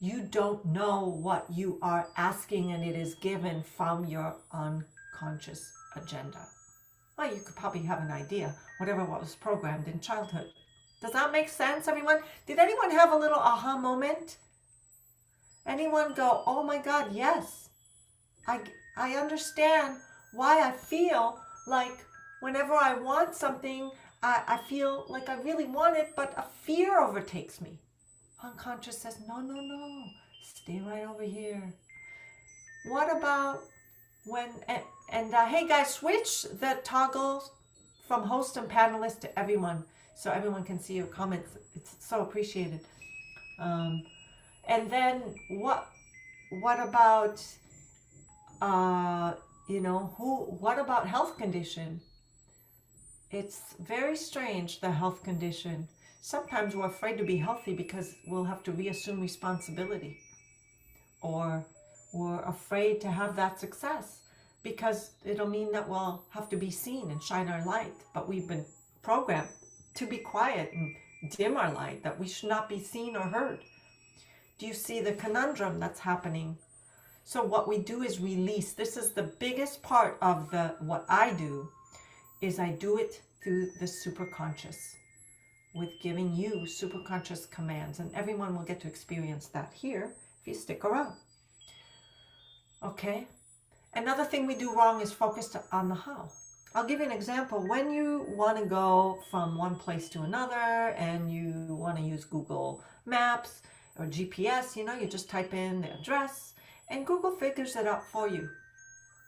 You don't know what you are asking, and it is given from your unconscious agenda. Well, you could probably have an idea, whatever was programmed in childhood. Does that make sense, everyone? Did anyone have a little aha moment? Anyone go, oh my God, yes. I understand why I feel like whenever I want something, I feel like I really want it, but a fear overtakes me. Unconscious says, no, no, no, stay right over here. What about when, hey guys, switch the toggle from host and panelist to everyone so everyone can see your comments. It's so appreciated. And then what about, what about health condition? It's very strange, the health condition. Sometimes we're afraid to be healthy because we'll have to reassume responsibility. Or we're afraid to have that success because it'll mean that we'll have to be seen and shine our light. But we've been programmed to be quiet and dim our light, that we should not be seen or heard. Do you see the conundrum that's happening? So what we do is release. This is the biggest part of what I do, is I do it through the superconscious, with giving you superconscious commands, and everyone will get to experience that here if you stick around. Okay? Another thing we do wrong is focus on the how. I'll give you an example. When you want to go from one place to another and you want to use Google Maps or GPS, you just type in the address and Google figures it out for you.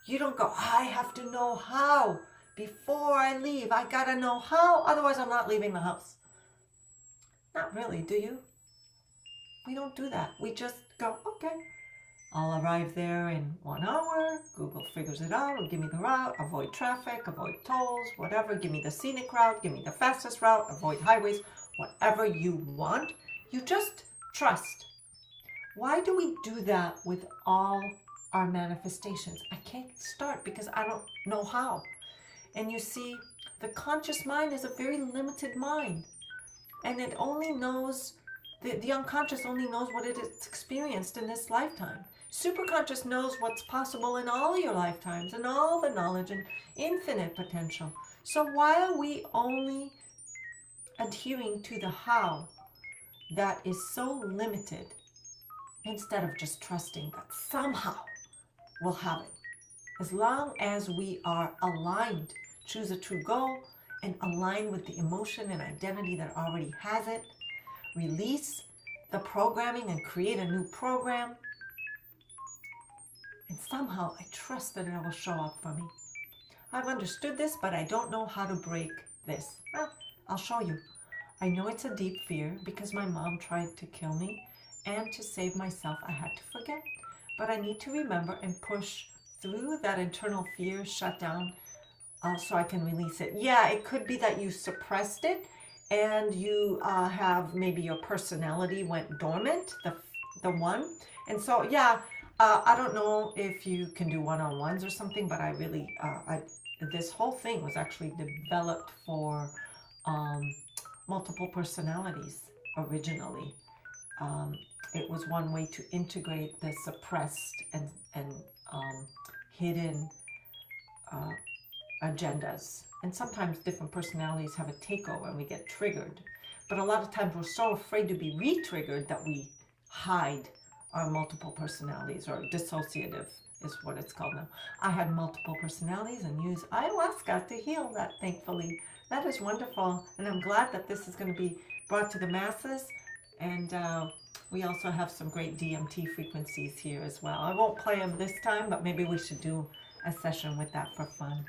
You don't go, I have to know how. Before I leave, I gotta know how, otherwise I'm not leaving the house. Not really, do you? We don't do that. We just go, okay, I'll arrive there in 1 hour. Google figures it out, will give me the route, avoid traffic, avoid tolls, whatever. Give me the scenic route, give me the fastest route, avoid highways, whatever you want. You just trust. Why do we do that with all our manifestations? I can't start because I don't know how. And you see, the conscious mind is a very limited mind. And it only knows, the unconscious only knows what it has experienced in this lifetime. Superconscious knows what's possible in all your lifetimes and all the knowledge and infinite potential. So why are we only adhering to the how that is so limited instead of just trusting that somehow we'll have it? As long as we are aligned, choose a true goal and align with the emotion and identity that already has it, release the programming and create a new program, and somehow I trust that it will show up for me. I've understood this, but I don't know how to break this. Well, I'll show you. I know it's a deep fear because my mom tried to kill me, and to save myself I had to forget. But I need to remember and push through that internal fear, shut down, so I can release it. Yeah, it could be that you suppressed it and you have maybe your personality went dormant, the one. And so, yeah, I don't know if you can do one-on-ones or something, but I really, this whole thing was actually developed for multiple personalities originally. It was one way to integrate the suppressed and hidden agendas. And sometimes different personalities have a takeover and we get triggered. But a lot of times we're so afraid to be re-triggered that we hide our multiple personalities, or dissociative is what it's called now. I had multiple personalities and use ayahuasca to heal that, thankfully. That is wonderful. And I'm glad that this is going to be brought to the masses. And we also have some great DMT frequencies here as well. I won't play them this time, but maybe we should do a session with that for fun.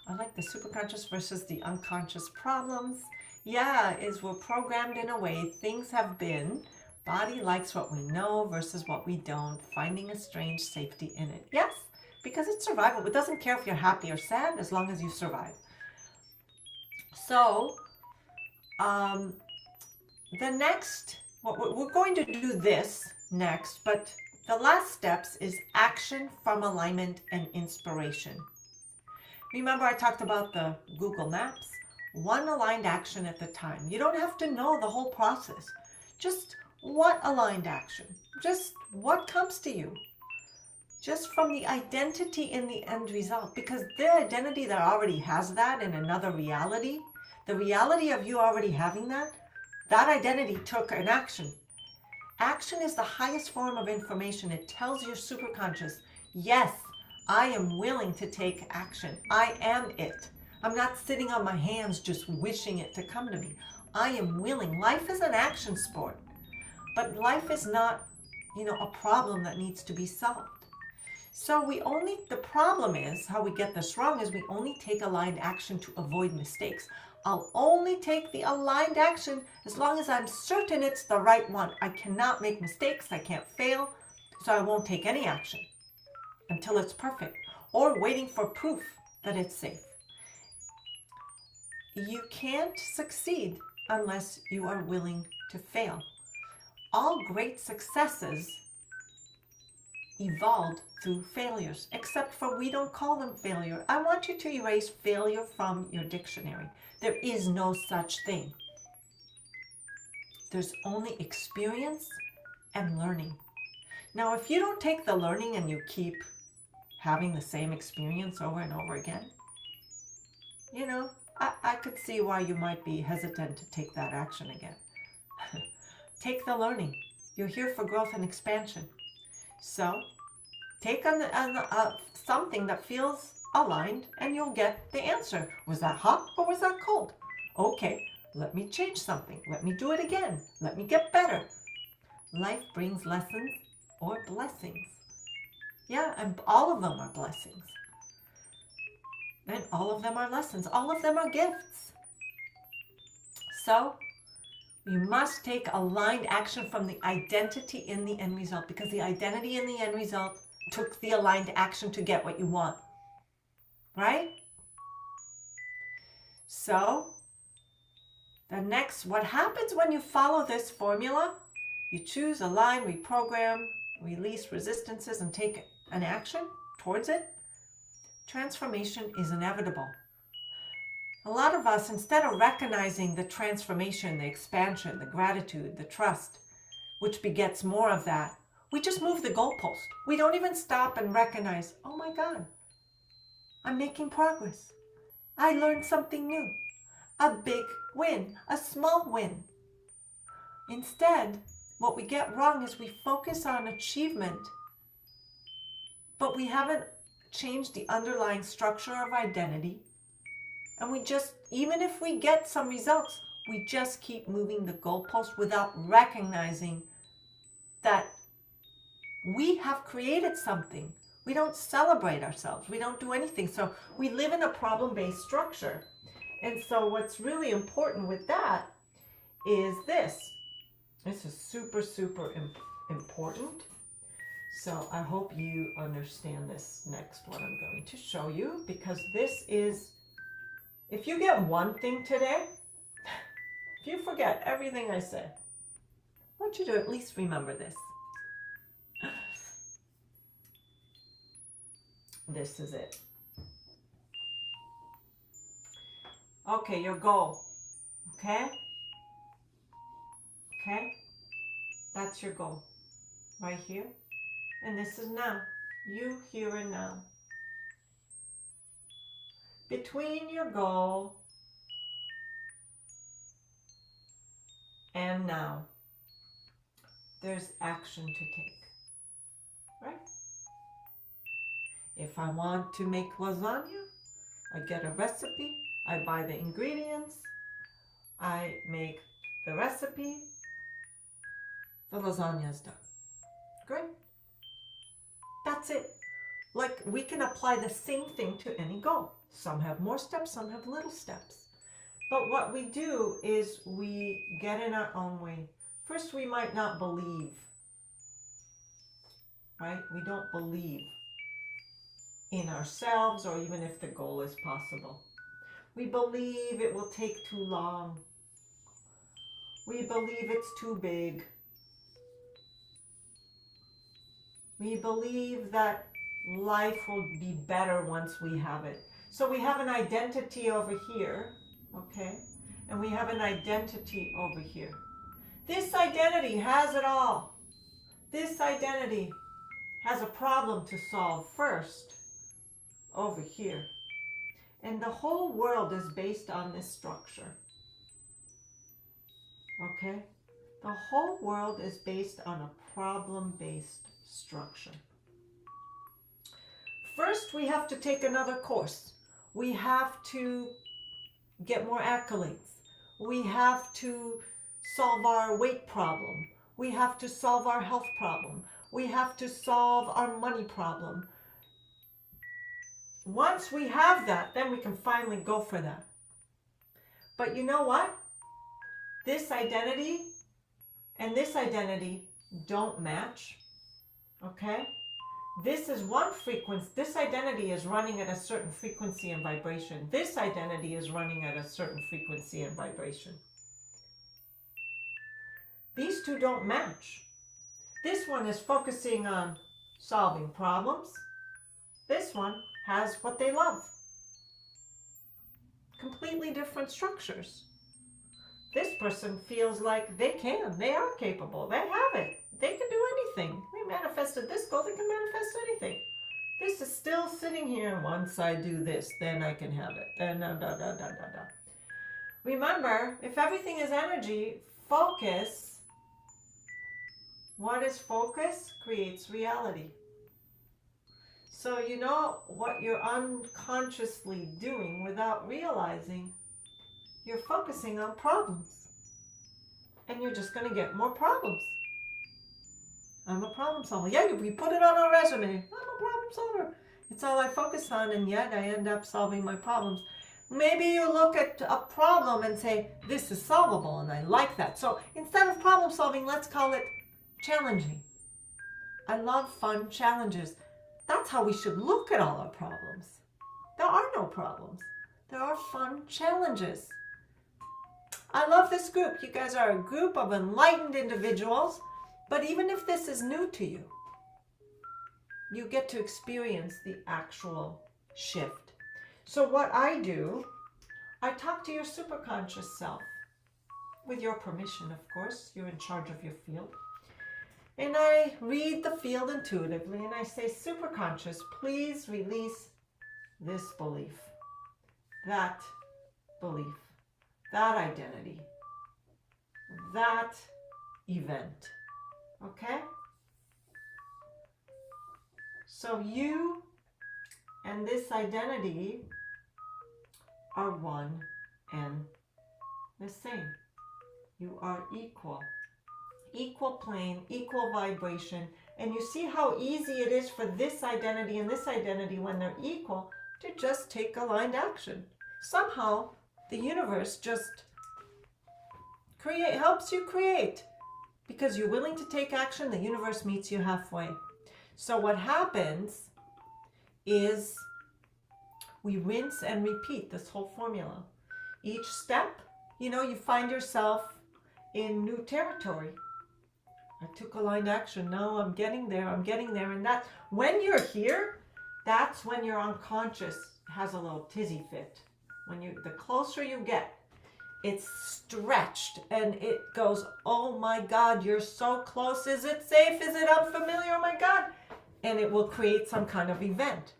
I like the superconscious versus the unconscious problems. Yeah, is we're programmed in a way things have been. Body likes what we know versus what we don't. Finding a strange safety in it. Yes, because it's survival. It doesn't care if you're happy or sad as long as you survive. So, the next We're going to do this next, but the last steps is action from alignment and inspiration. Remember I talked about the Google Maps? One aligned action at a time. You don't have to know the whole process. Just what aligned action? Just what comes to you? Just from the identity in the end result, because their identity that already has that in another reality, the reality of you already having that identity took an action. Action is the highest form of information. It tells your superconscious, yes, I am willing to take action. I am it. I'm not sitting on my hands just wishing it to come to me. I am willing. Life is an action sport, but life is not, a problem that needs to be solved. So the problem is, how we get this wrong is we only take aligned action to avoid mistakes. I'll only take the aligned action as long as I'm certain it's the right one. I cannot make mistakes, I can't fail, so I won't take any action until it's perfect, or waiting for proof that it's safe. You can't succeed unless you are willing to fail. All great successes evolved through failures, except for we don't call them failure. I want you to erase failure from your dictionary. There is no such thing. There's only experience and learning. Now, if you don't take the learning and you keep having the same experience over and over again, I could see why you might be hesitant to take that action again. Take the learning. You're here for growth and expansion. So take on something that feels aligned and you'll get the answer. Was that hot or was that cold? Okay, let me change something. Let me do it again. Let me get better. Life brings lessons or blessings. Yeah, and all of them are blessings. And all of them are lessons. All of them are gifts. So you must take aligned action from the identity in the end result, because the identity in the end result took the aligned action to get what you want. Right? So, what happens when you follow this formula? You choose, align, reprogram, release resistances, and take an action towards it. Transformation is inevitable. A lot of us, instead of recognizing the transformation, the expansion, the gratitude, the trust, which begets more of that, we just move the goalpost. We don't even stop and recognize, oh my God, I'm making progress. I learned something new. A big win, a small win. Instead, what we get wrong is we focus on achievement, but we haven't changed the underlying structure of identity. And we just, even if we get some results, we just keep moving the goalpost without recognizing that we have created something. We don't celebrate ourselves. We don't do anything. So we live in a problem-based structure. And so what's really important with that is this. This is super, super important. So I hope you understand this next one I'm going to show you, because this is, if you get one thing today, if you forget everything I said, I want you to at least remember this. This is it. Okay, your goal. Okay? Okay? That's your goal. Right here. And this is now. You, here and now. Between your goal and now, there's action to take. Right? If I want to make lasagna, I get a recipe, I buy the ingredients, I make the recipe, the lasagna is done. Great. That's it. Like, we can apply the same thing to any goal. Some have more steps, some have little steps. But what we do is we get in our own way. First, we might not believe, right? We don't believe in ourselves, or even if the goal is possible. We believe it will take too long. We believe it's too big. We believe that life will be better once we have it. So we have an identity over here, okay? And we have an identity over here. This identity has it all. This identity has a problem to solve first over here. And the whole world is based on this structure. Okay? The whole world is based on a problem-based structure. First, we have to take another course. We have to get more accolades. We have to solve our weight problem. We have to solve our health problem. We have to solve our money problem. Once we have that, then we can finally go for that. But you know what? This identity and this identity don't match. Okay? This is one frequency. This identity is running at a certain frequency and vibration. This identity is running at a certain frequency and vibration. These two don't match. This one is focusing on solving problems. This one has what they love. Completely different structures. This person feels like they are capable, they have it, they can do anything. They manifested this goal, they can manifest anything. This is still sitting here. Once I do this, then I can have it. Then da da da da da da. Remember, if everything is energy, focus. What is focus? Creates reality. So you know what you're unconsciously doing without realizing. You're focusing on problems. And you're just going to get more problems. I'm a problem solver. Yeah, we put it on our resume. I'm a problem solver. It's all I focus on, and yet I end up solving my problems. Maybe you look at a problem and say, this is solvable, and I like that. So instead of problem solving, let's call it challenging. I love fun challenges. That's how we should look at all our problems. There are no problems. There are fun challenges. I love this group. You guys are a group of enlightened individuals. But even if this is new to you, you get to experience the actual shift. So what I do, I talk to your superconscious self. With your permission, of course. You're in charge of your field. And I read the field intuitively and I say, superconscious, please release this belief, that identity, that event. Okay? So you and this identity are one and the same. You are equal. Equal plane, equal vibration. And you see how easy it is for this identity and this identity, when they're equal, to just take aligned action. Somehow the universe just helps you create. Because you're willing to take action, the universe meets you halfway. So what happens is we rinse and repeat this whole formula. Each step, you find yourself in new territory. I took aligned action. No, I'm getting there. And that's when you're here, that's when your unconscious has a little tizzy fit. The closer you get, it's stretched and it goes, oh my God, you're so close. Is it safe? Is it unfamiliar? Oh my God. And it will create some kind of event.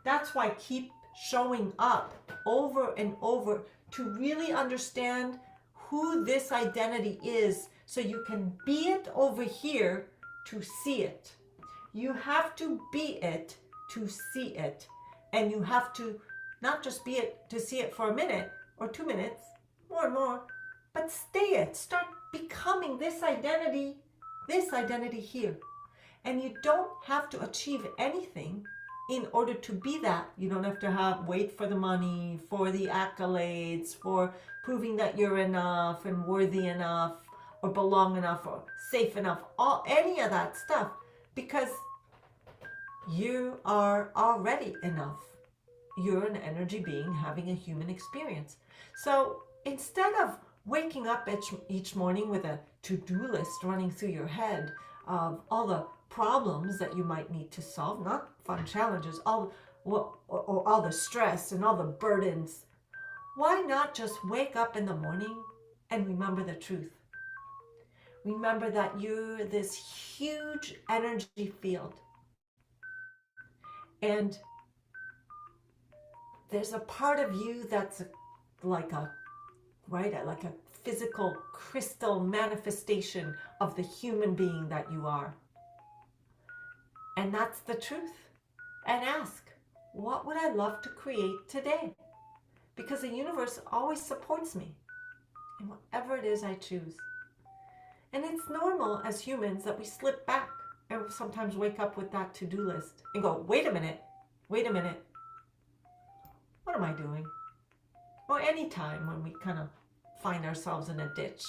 That's why keep showing up over and over to really understand who this identity is, so you can be it over here to see it. You have to be it to see it. And you have to not just be it to see it for a minute or 2 minutes, more and more, but stay it. Start becoming this identity here. And you don't have to achieve anything in order to be that. You don't have to wait for the money, for the accolades, for proving that you're enough and worthy enough or belong enough or safe enough, any of that stuff, because you are already enough. You're an energy being having a human experience. So instead of waking up each morning with a to-do list running through your head of all the problems that you might need to solve, not fun challenges, or all the stress and all the burdens. Why not just wake up in the morning and remember the truth? Remember that you're this huge energy field. And there's a part of you that's like a physical crystal manifestation of the human being that you are. And that's the truth. And ask, what would I love to create today? Because the universe always supports me in whatever it is I choose. And it's normal as humans that we slip back and sometimes wake up with that to-do list and go, wait a minute, what am I doing? Or any time when we kind of find ourselves in a ditch,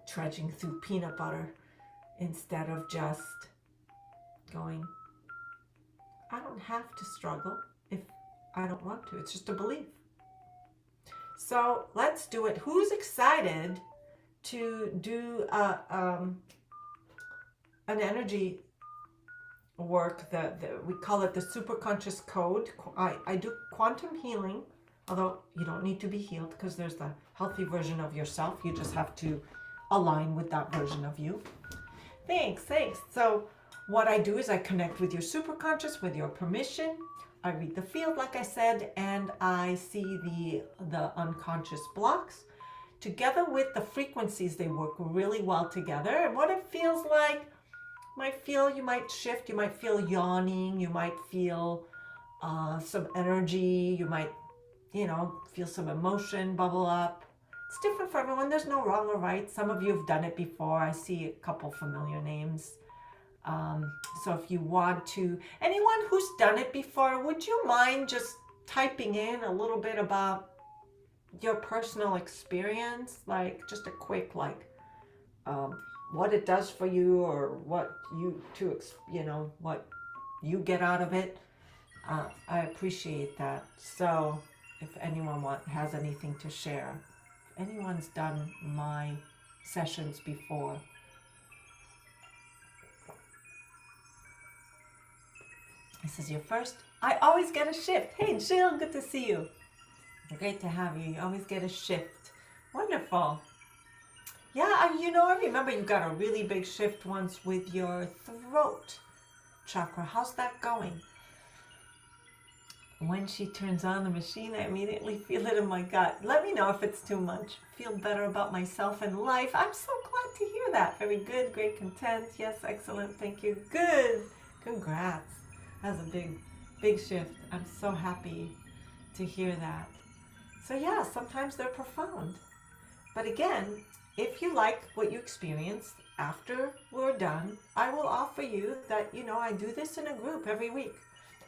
trudging through peanut butter instead of just going, I don't have to struggle if I don't want to. It's just a belief. So let's do it. Who's excited to do an energy work? We call it the superconscious code. I do quantum healing, although you don't need to be healed because there's the healthy version of yourself. You just have to align with that version of you. Thanks. So what I do is I connect with your superconscious with your permission. I read the field, like I said, and I see the unconscious blocks. Together with the frequencies, they work really well together. And what it feels like, you might shift, you might feel yawning, you might feel some energy, you might, feel some emotion bubble up. It's different for everyone. There's no wrong or right. Some of you have done it before. I see a couple familiar names. So if you want to, anyone who's done it before, would you mind just typing in a little bit about your personal experience? Like just a quick, what it does for you or what you get out of it. I appreciate that. So if anyone has anything to share, if anyone's done my sessions before. This is your first. I always get a shift. Hey, Jill, good to see you. Great to have you. You always get a shift. Wonderful. Yeah, I remember you got a really big shift once with your throat chakra. How's that going? When she turns on the machine, I immediately feel it in my gut. Let me know if it's too much. Feel better about myself and life. I'm so glad to hear that. Very good. Great content. Yes, excellent. Thank you. Good. Congrats. That's a big shift. I'm so happy to hear that. So yeah, sometimes they're profound. But again, if you like what you experienced after we're done, I will offer you that, I do this in a group every week.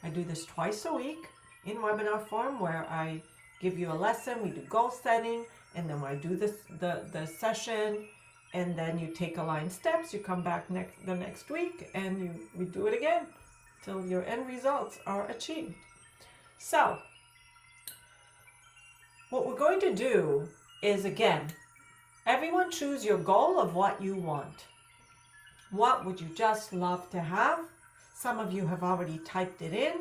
I do this twice a week in webinar form where I give you a lesson, we do goal setting, and then I do the session, and then you take aligned steps, you come back the next week, and we do it again till your end results are achieved. So what we're going to do is, again, everyone choose your goal of what you want. What would you just love to have? Some of you have already typed it in.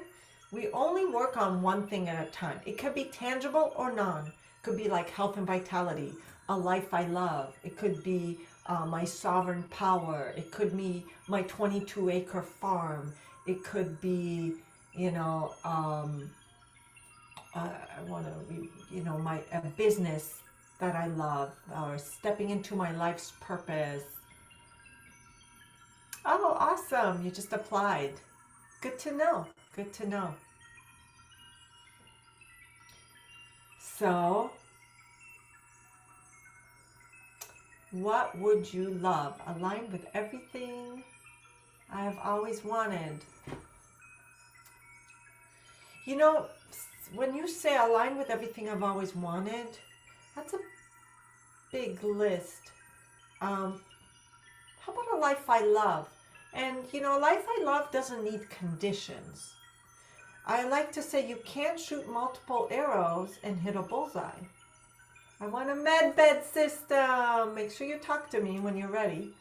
We only work on one thing at a time. It could be tangible or non. It could be like health and vitality, a life I love. It could be my sovereign power. It could be my 22-acre farm. It could be, I want to, a business that I love, or stepping into my life's purpose. Oh, awesome. You just applied. Good to know. Good to know. So, what would you love? Aligned with everything I have always wanted. When you say align with everything I've always wanted, that's a big list. How about a life I love? And, a life I love doesn't need conditions. I like to say you can't shoot multiple arrows and hit a bullseye. I want a med bed system. Make sure you talk to me when you're ready.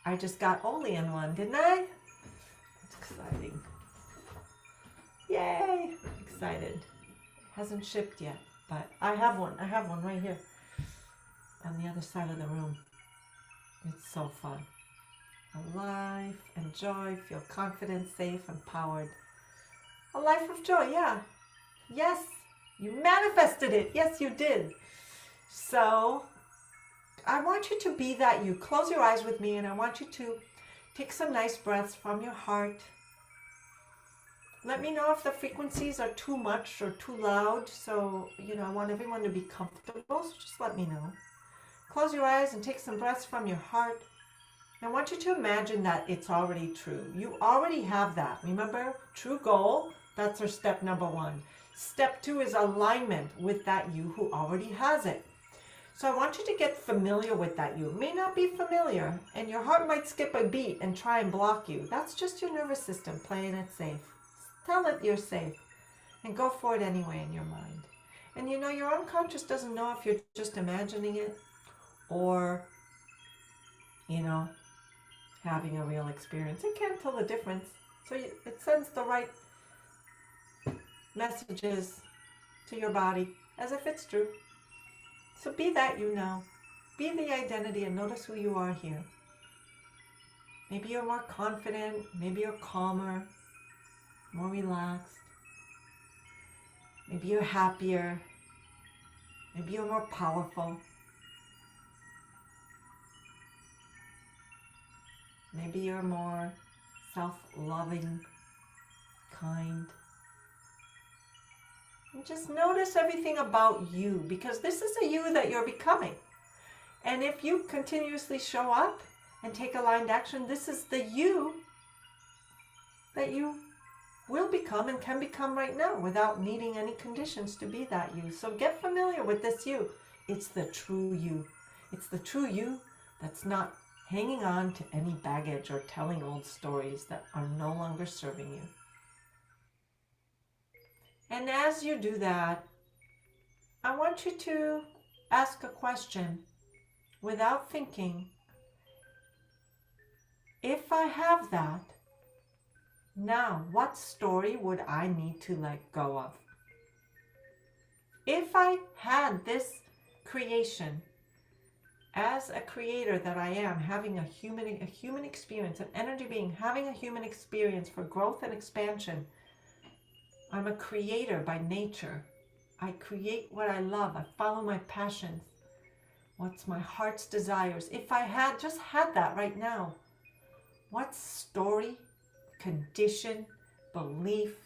I just got Olean one, didn't I? It's exciting. Yay! Excited. Hasn't shipped yet, but I have one. I have one right here on the other side of the room. It's so fun. A life and joy, feel confident, safe, empowered. A life of joy, yeah. Yes, you manifested it. Yes, you did. So I want you to be that you. Close your eyes with me, and I want you to take some nice breaths from your heart. Let me know if the frequencies are too much or too loud. So, I want everyone to be comfortable. So just let me know. Close your eyes and take some breaths from your heart. I want you to imagine that it's already true. You already have that. Remember, true goal, that's our step number 1. Step 2 is alignment with that you who already has it. So I want you to get familiar with that you. It may not be familiar, and your heart might skip a beat and try and block you. That's just your nervous system playing it safe. Tell it you're safe, and go for it anyway in your mind. And your unconscious doesn't know if you're just imagining it or, having a real experience. It can't tell the difference. So it sends the right messages to your body as if it's true. So be that you know. Be the identity and notice who you are here. Maybe you're more confident. Maybe you're calmer, more relaxed. Maybe you're happier. Maybe you're more powerful. Maybe you're more self-loving, kind. And just notice everything about you, because this is a you that you're becoming. And if you continuously show up and take aligned action, this is the you that you will become and can become right now without needing any conditions to be that you. So get familiar with this you. It's the true you. It's the true you that's not hanging on to any baggage or telling old stories that are no longer serving you. And as you do that, I want you to ask a question without thinking. If I have that, now what story would I need to let go of? If I had this creation as a creator that I am, having a human experience, an energy being, having a human experience for growth and expansion, I'm a creator by nature. I create what I love. I follow my passions. What's my heart's desires? If I had just had that right now, what story, condition, belief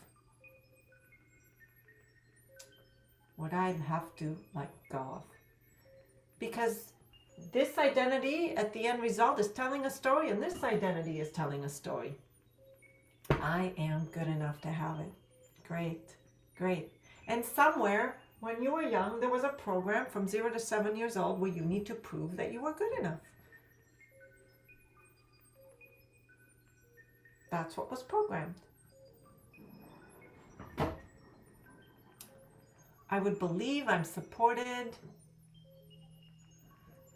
would I have to let go of? Because this identity at the end result is telling a story, and this identity is telling a story. I am good enough to have it. Great, great. And somewhere when you were young, there was a program from 0 to 7 years old where you need to prove that you were good enough. That's what was programmed. I would believe I'm supported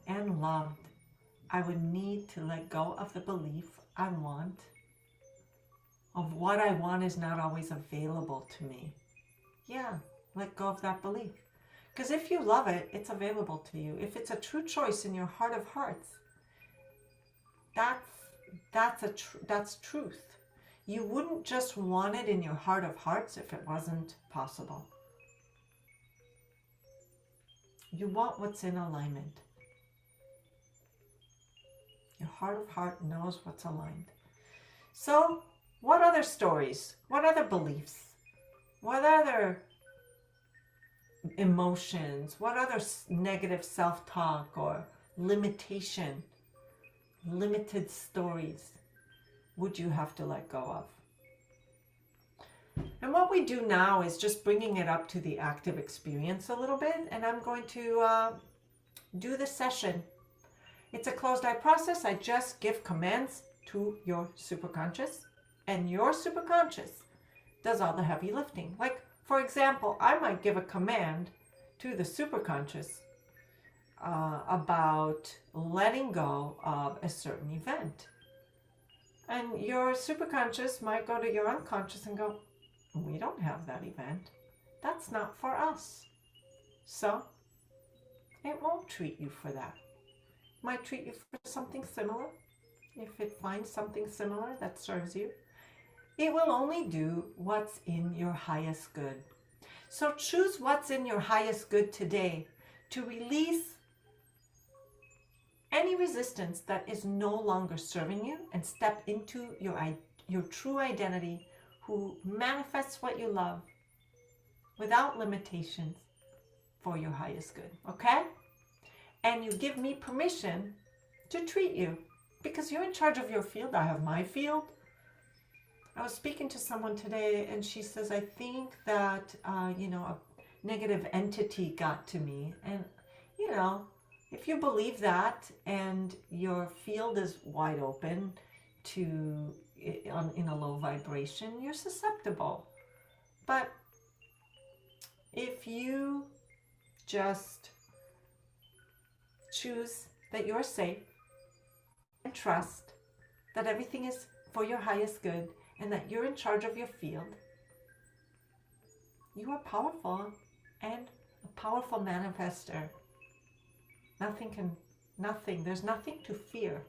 and loved. I would need to let go of the belief I want, of what I want is not always available to me. Yeah, let go of that belief. Because if you love it, it's available to you. If it's a true choice in your heart of hearts, that's truth. You wouldn't just want it in your heart of hearts if it wasn't possible. You want what's in alignment. Your heart of heart knows what's aligned. So, what other stories? What other beliefs? What other emotions? What other negative self-talk or limited stories would you have to let go of? And what we do now is just bringing it up to the active experience a little bit, and I'm going to do the session. It's a closed-eye process. I just give commands to your superconscious, and your superconscious does all the heavy lifting. Like, for example, I might give a command to the superconscious about letting go of a certain event. And your superconscious might go to your unconscious and go, we don't have that event. That's not for us. So it won't treat you for that. It might treat you for something similar. If it finds something similar that serves you, it will only do what's in your highest good. So choose what's in your highest good today to release any resistance that is no longer serving you and step into your true identity, who manifests what you love without limitations for your highest good. Okay? And you give me permission to treat you because you're in charge of your field. I have my field. I was speaking to someone today and she says, I think that, a negative entity got to me. And, if you believe that and your field is wide open to in a low vibration, you're susceptible. But if you just choose that you're safe and trust that everything is for your highest good and that you're in charge of your field, you are powerful and a powerful manifester. There's nothing to fear,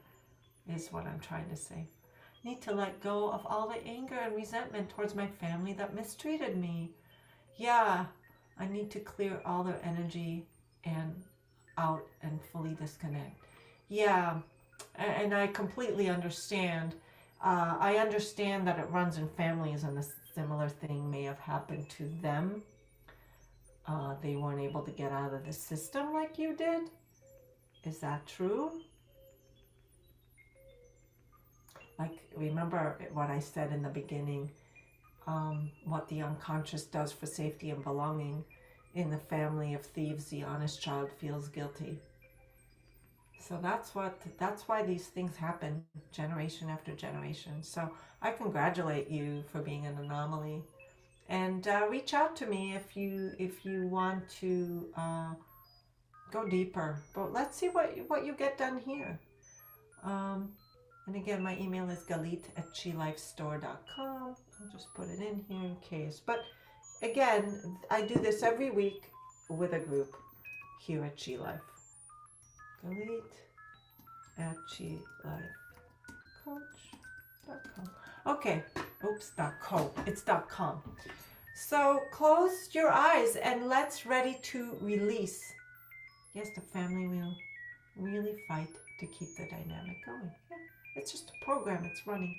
is what I'm trying to say. I need to let go of all the anger and resentment towards my family that mistreated me. Yeah, I need to clear all their energy and out and fully disconnect. Yeah, and I completely understand. I understand that it runs in families and a similar thing may have happened to them. They weren't able to get out of the system like you did. Is that true? Like, remember what I said in the beginning, what the unconscious does for safety and belonging. In the family of thieves, the honest child feels guilty. So that's why these things happen generation after generation. So I congratulate you for being an anomaly, and reach out to me if you want to go deeper. But let's see what you get done here. And again, my email is galit@chilifestore.com. I'll just put it in here in case. But again, I do this every week with a group here at Chi Life. Galit@chilifecoach.com. Okay, oops, .co. It's .com. So close your eyes and let's ready to release. Yes, the family will really fight to keep the dynamic going. Yeah, it's just a program it's running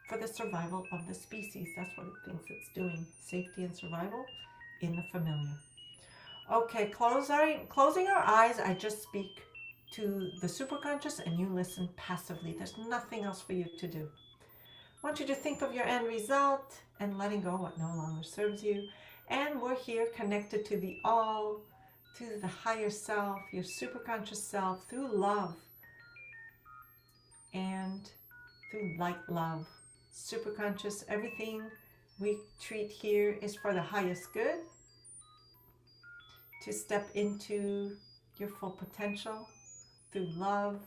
for the survival of the species. That's what it thinks it's doing. Safety and survival in the familiar. Okay, closing our eyes, I just speak to the superconscious and you listen passively. There's nothing else for you to do. I want you to think of your end result and letting go what no longer serves you. And we're here connected to the all, to the higher self, your superconscious self, through love and through light love. Superconscious, everything we treat here is for the highest good, to step into your full potential through love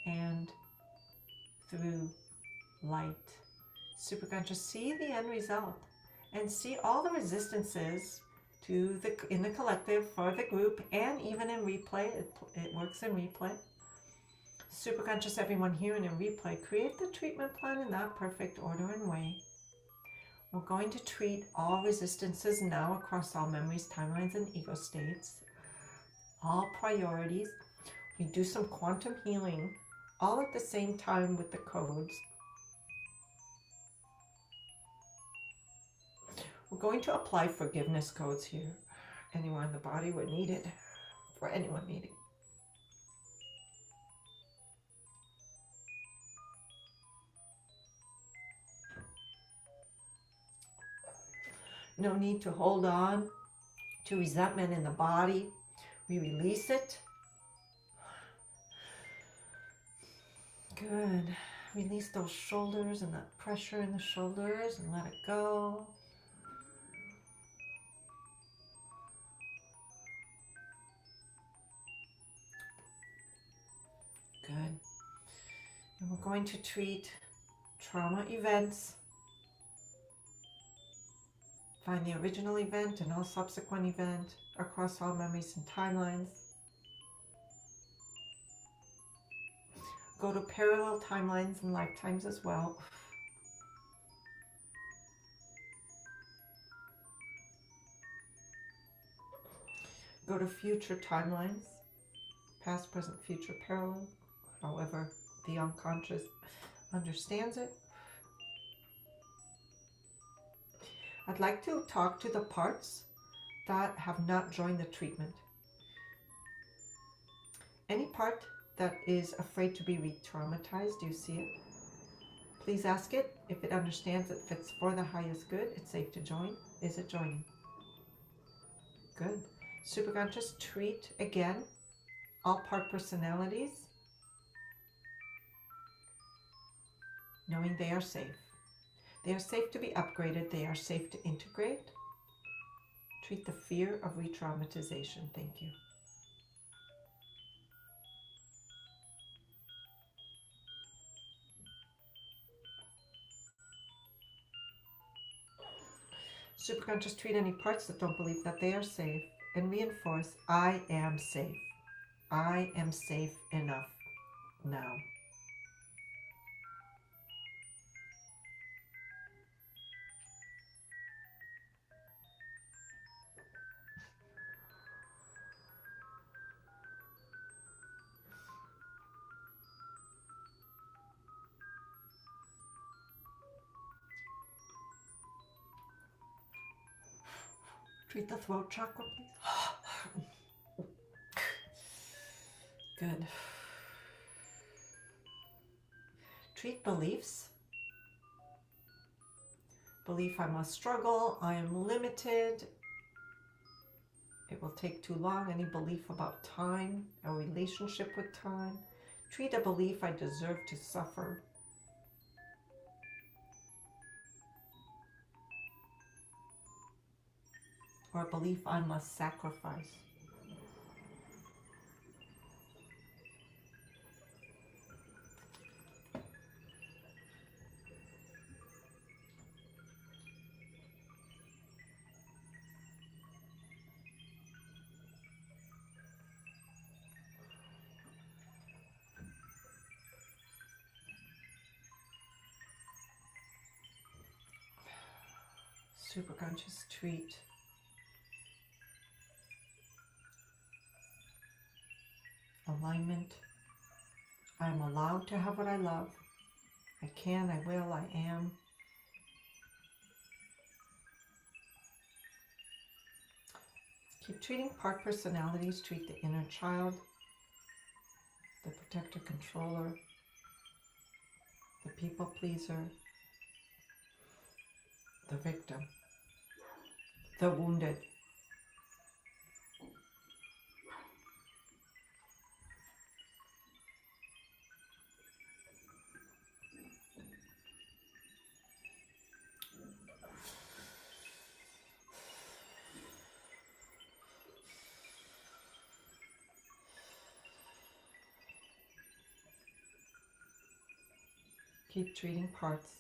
and through light. Superconscious, see the end result and see all the resistances in the collective for the group, and even in replay. It works in replay. Superconscious, everyone here and in replay, create the treatment plan in that perfect order and way. We're going to treat all resistances now across all memories, timelines, and ego states, all priorities. We do some quantum healing all at the same time with the codes. We're going to apply forgiveness codes here. Anyone in the body would need it, for anyone needing. No need to hold on to resentment in the body. We release it. Good. Release those shoulders and that pressure in the shoulders and let it go. Good. And we're going to treat trauma events. Find the original event and all subsequent event across all memories and timelines. Go to parallel timelines and lifetimes as well. Go to future timelines, past, present, future, parallel, however the unconscious understands it. I'd like to talk to the parts that have not joined the treatment. Any part that is afraid to be re-traumatized, do you see it? Please ask it if it understands that if it's for the highest good, it's safe to join. Is it joining? Good. Superconscious, treat again all part personalities, knowing they are safe. They are safe to be upgraded. They are safe to integrate. Treat the fear of re-traumatization. Thank you. Superconscious, treat any parts that don't believe that they are safe and reinforce, I am safe. I am safe enough now. Treat the throat chakra, please. Good. Treat beliefs. Belief I must struggle, I am limited, it will take too long. Any belief about time, a relationship with time. Treat a belief I deserve to suffer. Or a belief I must sacrifice. Superconscious, treat alignment. I am allowed to have what I love. I can, I will, I am. Keep treating part personalities. Treat the inner child, the protector controller, the people pleaser, the victim, the wounded. Keep treating parts.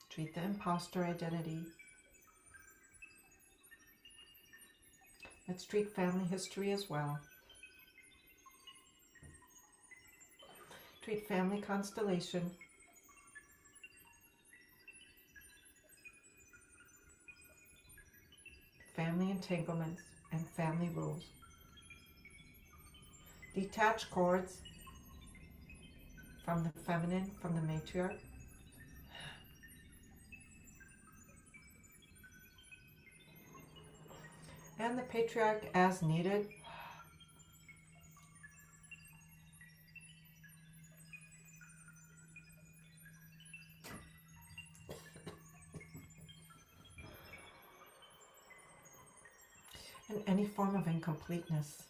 Treat the imposter identity. Let's treat family history as well. Treat family constellation. Family entanglements and family rules. Detach cords from the feminine, from the matriarch. And the patriarch as needed. And any form of incompleteness.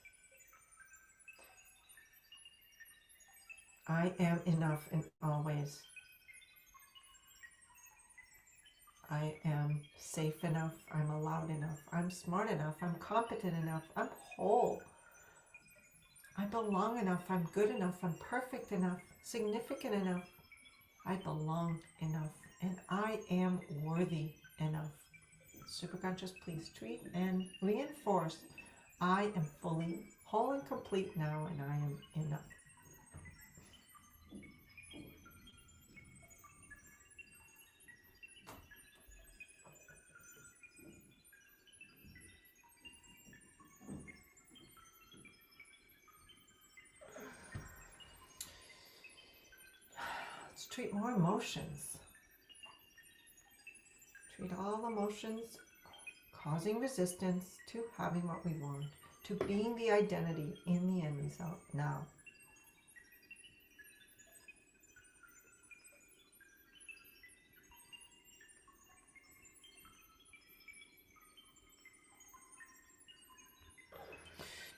I am enough in all ways. I am safe enough, I'm allowed enough, I'm smart enough, I'm competent enough, I'm whole, I belong enough, I'm good enough, I'm perfect enough, significant enough, I belong enough, and I am worthy enough. Superconscious, please treat and reinforce I am fully whole and complete now, and I am enough. Let's treat more emotions. Treat all emotions causing resistance to having what we want, to being the identity in the end result now.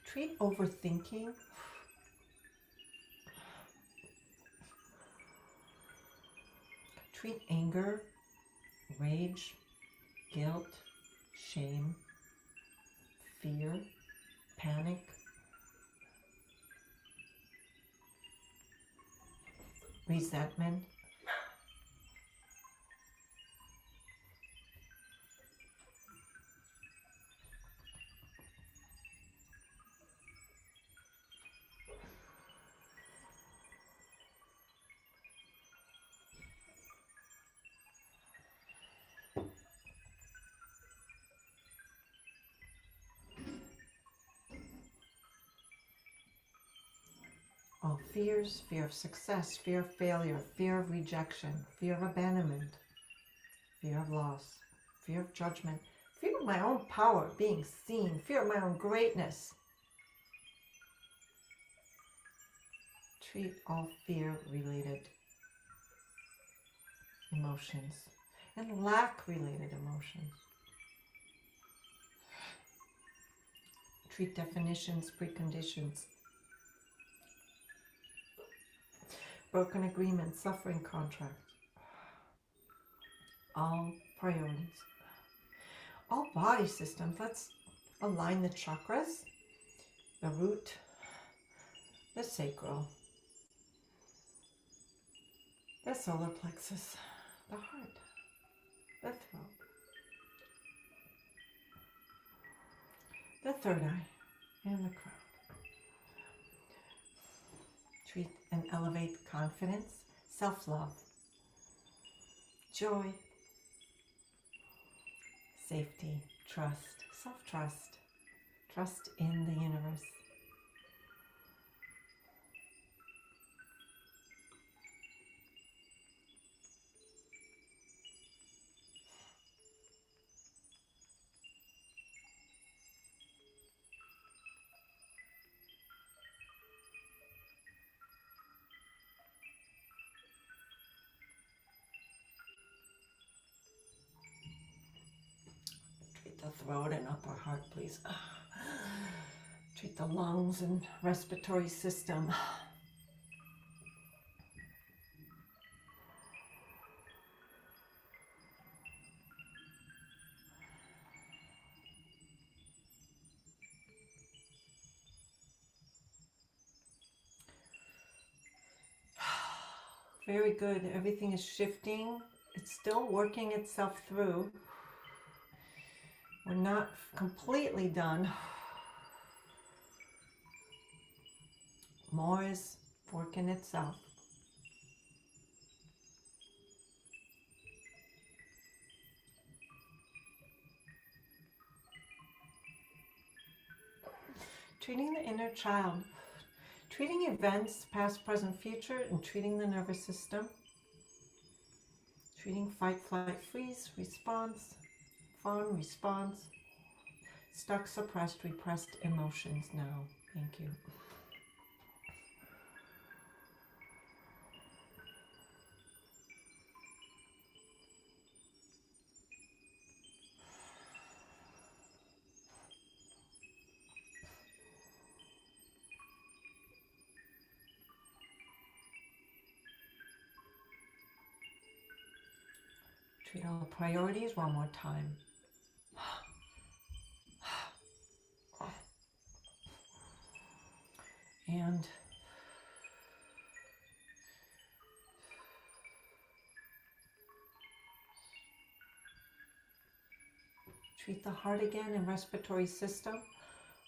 Treat overthinking. Treat anger, rage, guilt, shame, fear, panic, resentment, all fears, fear of success, fear of failure, fear of rejection, fear of abandonment, fear of loss, fear of judgment, fear of my own power being seen, fear of my own greatness. Treat all fear-related emotions and lack-related emotions. Treat definitions, preconditions, broken agreements, suffering contracts, all priorities, all body systems. Let's align the chakras, the root, the sacral, the solar plexus, the heart, the throat, the third eye, and the crown. Treat and elevate confidence, self-love, joy, safety, trust, self-trust, trust in the universe. Treat the throat and upper heart, please. Treat the lungs and respiratory system. Very good. Everything is shifting. It's still working itself through. We're not completely done. More is working itself. Treating the inner child. Treating events, past, present, future, and treating the nervous system. Treating fight, flight, freeze, response, fawn, response. Stuck, suppressed, repressed emotions now. Thank you. Treat all priorities one more time. And treat the heart again and respiratory system,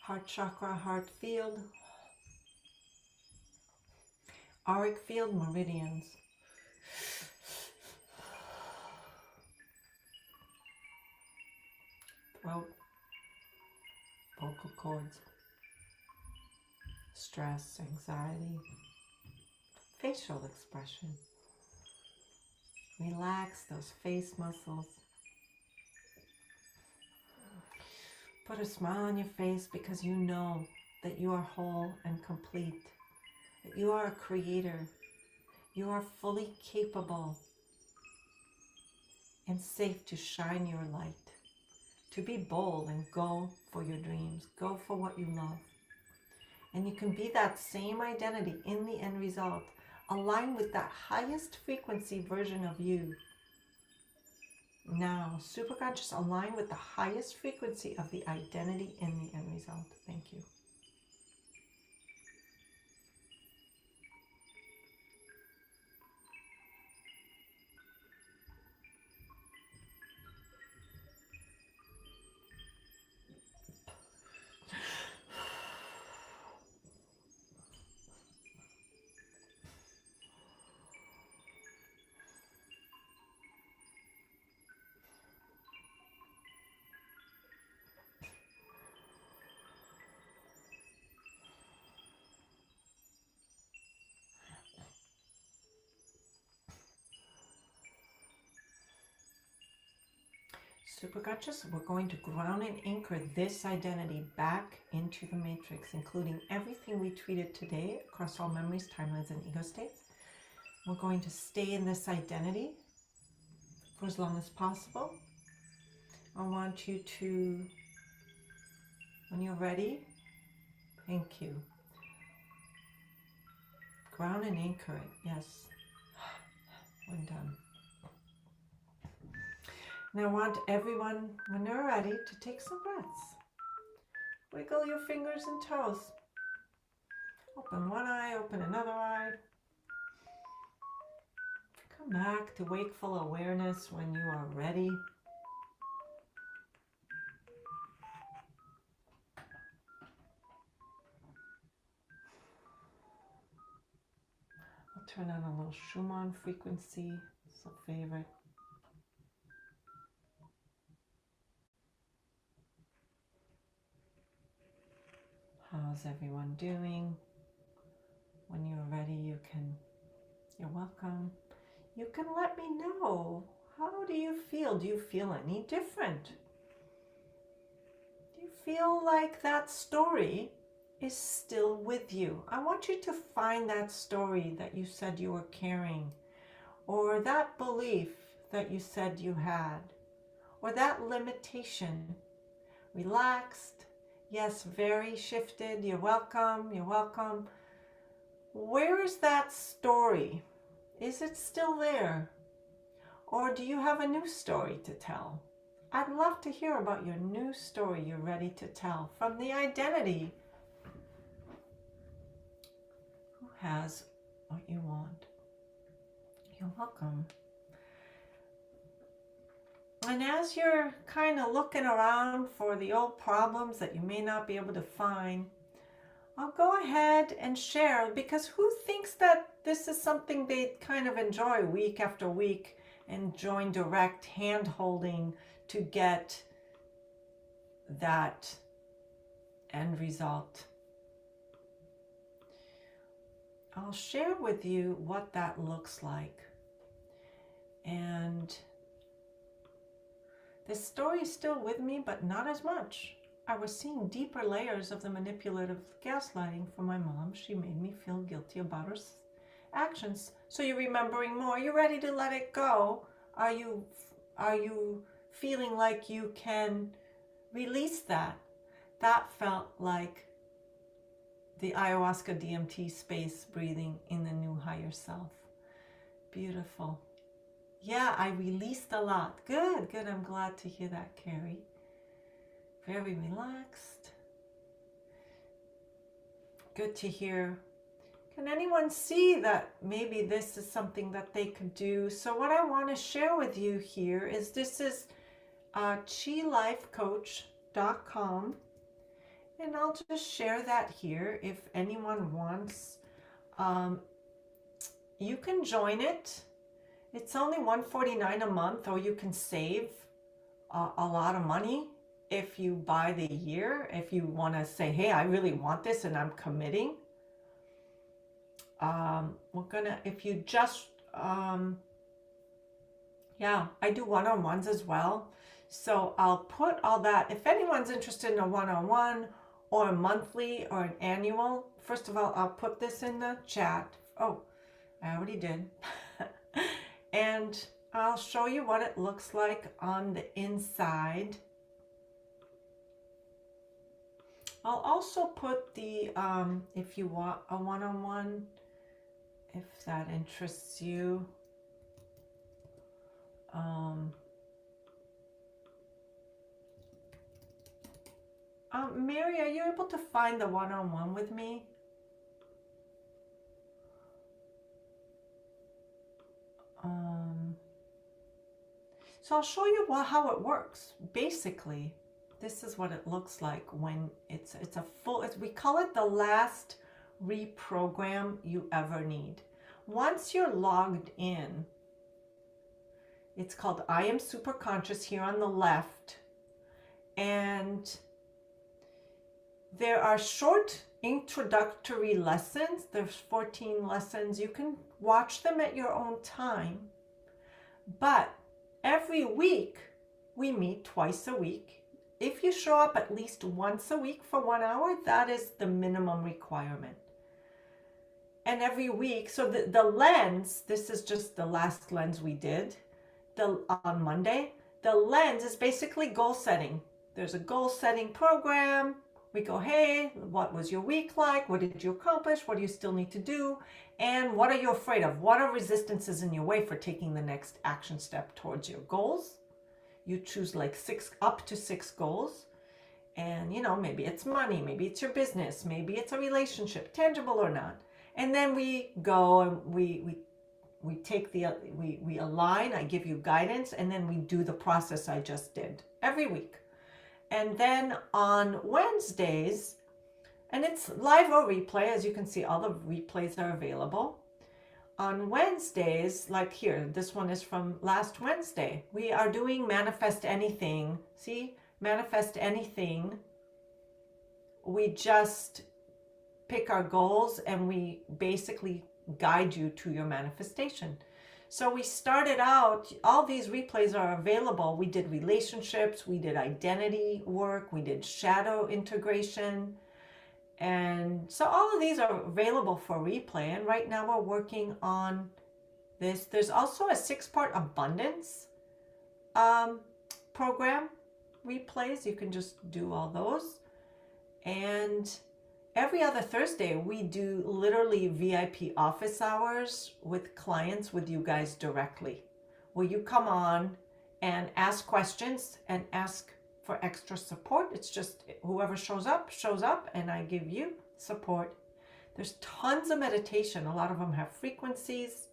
heart chakra, heart field, auric field, meridians. Throat, vocal cords, stress, anxiety, facial expression. Relax those face muscles. Put a smile on your face because you know that you are whole and complete, that you are a creator, you are fully capable and safe to shine your light, to be bold and go for your dreams, go for what you love. And you can be that same identity in the end result, align with that highest frequency version of you. Now, superconscious, align with the highest frequency of the identity in the end result. Thank you. Superconscious, we're going to ground and anchor this identity back into the matrix, including everything we treated today across all memories, timelines, and ego states. We're going to stay in this identity for as long as possible. I want you to, when you're ready, thank you. Ground and anchor it, yes. When done. Now I want everyone, when they're ready, to take some breaths. Wiggle your fingers and toes. Open one eye, open another eye. Come back to wakeful awareness when you are ready. I'll turn on a little Schumann frequency. It's a favorite. How's everyone doing? When you're ready, you're welcome. You can let me know. How do you feel? Do you feel any different? Do you feel like that story is still with you? I want you to find that story that you said you were carrying, or that belief that you said you had, or that limitation. Relaxed. Yes, very shifted. You're welcome. You're welcome. Where is that story? Is it still there? Or do you have a new story to tell? I'd love to hear about your new story you're ready to tell from the identity who has what you want. You're welcome. And as you're kind of looking around for the old problems that you may not be able to find, I'll go ahead and share, because who thinks that this is something they kind of enjoy week after week and join direct hand holding to get that end result? I'll share with you what that looks like. And this story is still with me, but not as much. I was seeing deeper layers of the manipulative gaslighting from my mom. She made me feel guilty about her actions. So you're remembering more. You're ready to let it go. Are you feeling like you can release that? That felt like the ayahuasca DMT space breathing in the new higher self. Beautiful. Yeah, I released a lot. Good, good. I'm glad to hear that, Carrie. Very relaxed. Good to hear. Can anyone see that maybe this is something that they could do? So what I want to share with you here is this is chilifecoach.com, and I'll just share that here if anyone wants. You can join it. It's only $149 a month, or you can save a lot of money if you buy the year. If you want to say, hey, I really want this and I'm committing. We're gonna, if you just, yeah, I do one-on-ones as well. So I'll put all that. If anyone's interested in a one-on-one or a monthly or an annual, first of all, I'll put this in the chat. Oh, I already did. And I'll show you what it looks like on the inside. I'll also put the, if you want a one-on-one, if that interests you. Mary, are you able to find the one-on-one with me? So I'll show you how it works. Basically, this is what it looks like when it's a full, we call it the last reprogram you ever need. Once you're logged in, it's called I Am Super Conscious here on the left. And there are short introductory lessons. There's 14 lessons. You can watch them at your own time. But every week, we meet twice a week. If you show up at least once a week for 1 hour, that is the minimum requirement. And every week, so the lens, this is just the last lens we did on Monday. The lens is basically goal setting. There's a goal setting program. We go, hey, what was your week like? What did you accomplish? What do you still need to do? And what are you afraid of? What are resistances in your way for taking the next action step towards your goals? You choose like up to six goals. And, you know, maybe it's money, maybe it's your business, maybe it's a relationship, tangible or not. And then we go and we align, I give you guidance, and then we do the process I just did every week. And then on Wednesdays, and it's live or replay, as you can see, all the replays are available. On Wednesdays, like here, this one is from last Wednesday, we are doing Manifest Anything. See, Manifest Anything. We just pick our goals and we basically guide you to your manifestation. So we started out, all these replays are available. We did relationships, we did identity work, we did shadow integration. And so all of these are available for replay. And right now we're working on this. There's also a 6-part abundance program replays. You can just do all those. And every other Thursday, we do literally VIP office hours with clients, with you guys directly, where you come on and ask questions and ask for extra support. It's just whoever shows up, and I give you support. There's tons of meditation. A lot of them have frequencies.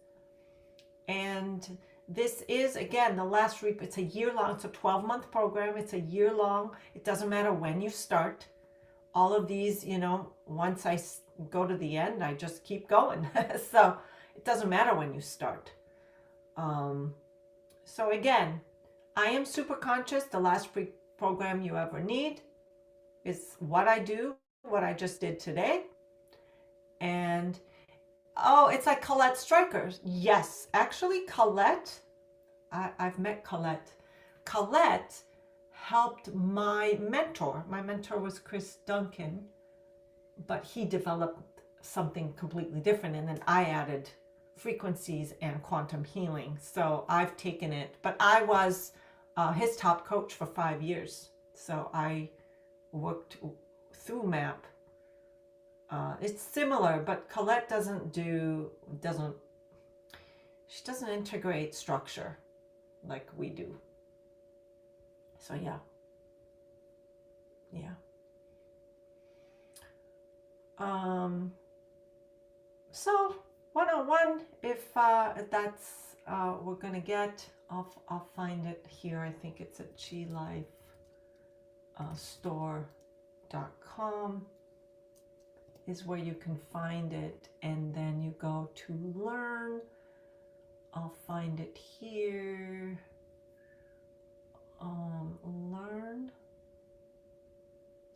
And this is, again, the last it's a year-long, it's a 12-month program. It's a year-long. It doesn't matter when you start. All of these, you know, once I go to the end, I just keep going. So it doesn't matter when you start. So again, I Am Super Conscious, the last program you ever need, is what I do, what I just did today. And oh, it's like Colette Stryker. Yes, actually Colette, I've met Colette. Colette helped my mentor. My mentor was Chris Duncan, but he developed something completely different. And then I added frequencies and quantum healing. So I've taken it, but I was his top coach for 5 years. So I worked through MAP. It's similar, but Colette doesn't, she doesn't integrate structure like we do. So yeah. So 101, if that's we're gonna get, I'll find it here. I think it's at GLifeStore.com is where you can find it, and then you go to learn. I'll find it here. Learn.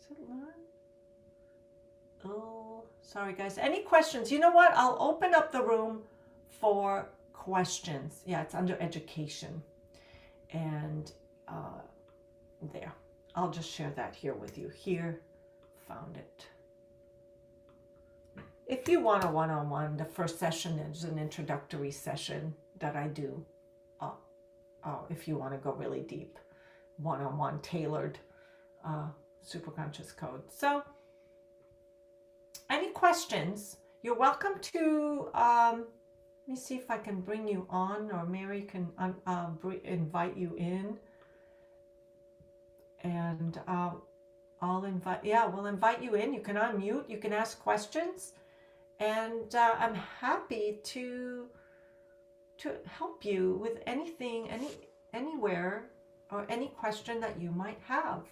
Is it learn? Oh, sorry guys. Any questions? You know what? I'll open up the room for questions. Yeah, it's under education. And there. I'll just share that here with you. Here, found it. If you want a one-on-one, the first session is an introductory session that I do. If you want to go really deep, one-on-one tailored superconscious code. So any questions, you're welcome to, let me see if I can bring you on, or Mary can invite you in. And we'll invite you in. You can unmute, you can ask questions. And I'm happy to help you with anything, anywhere, or any question that you might have.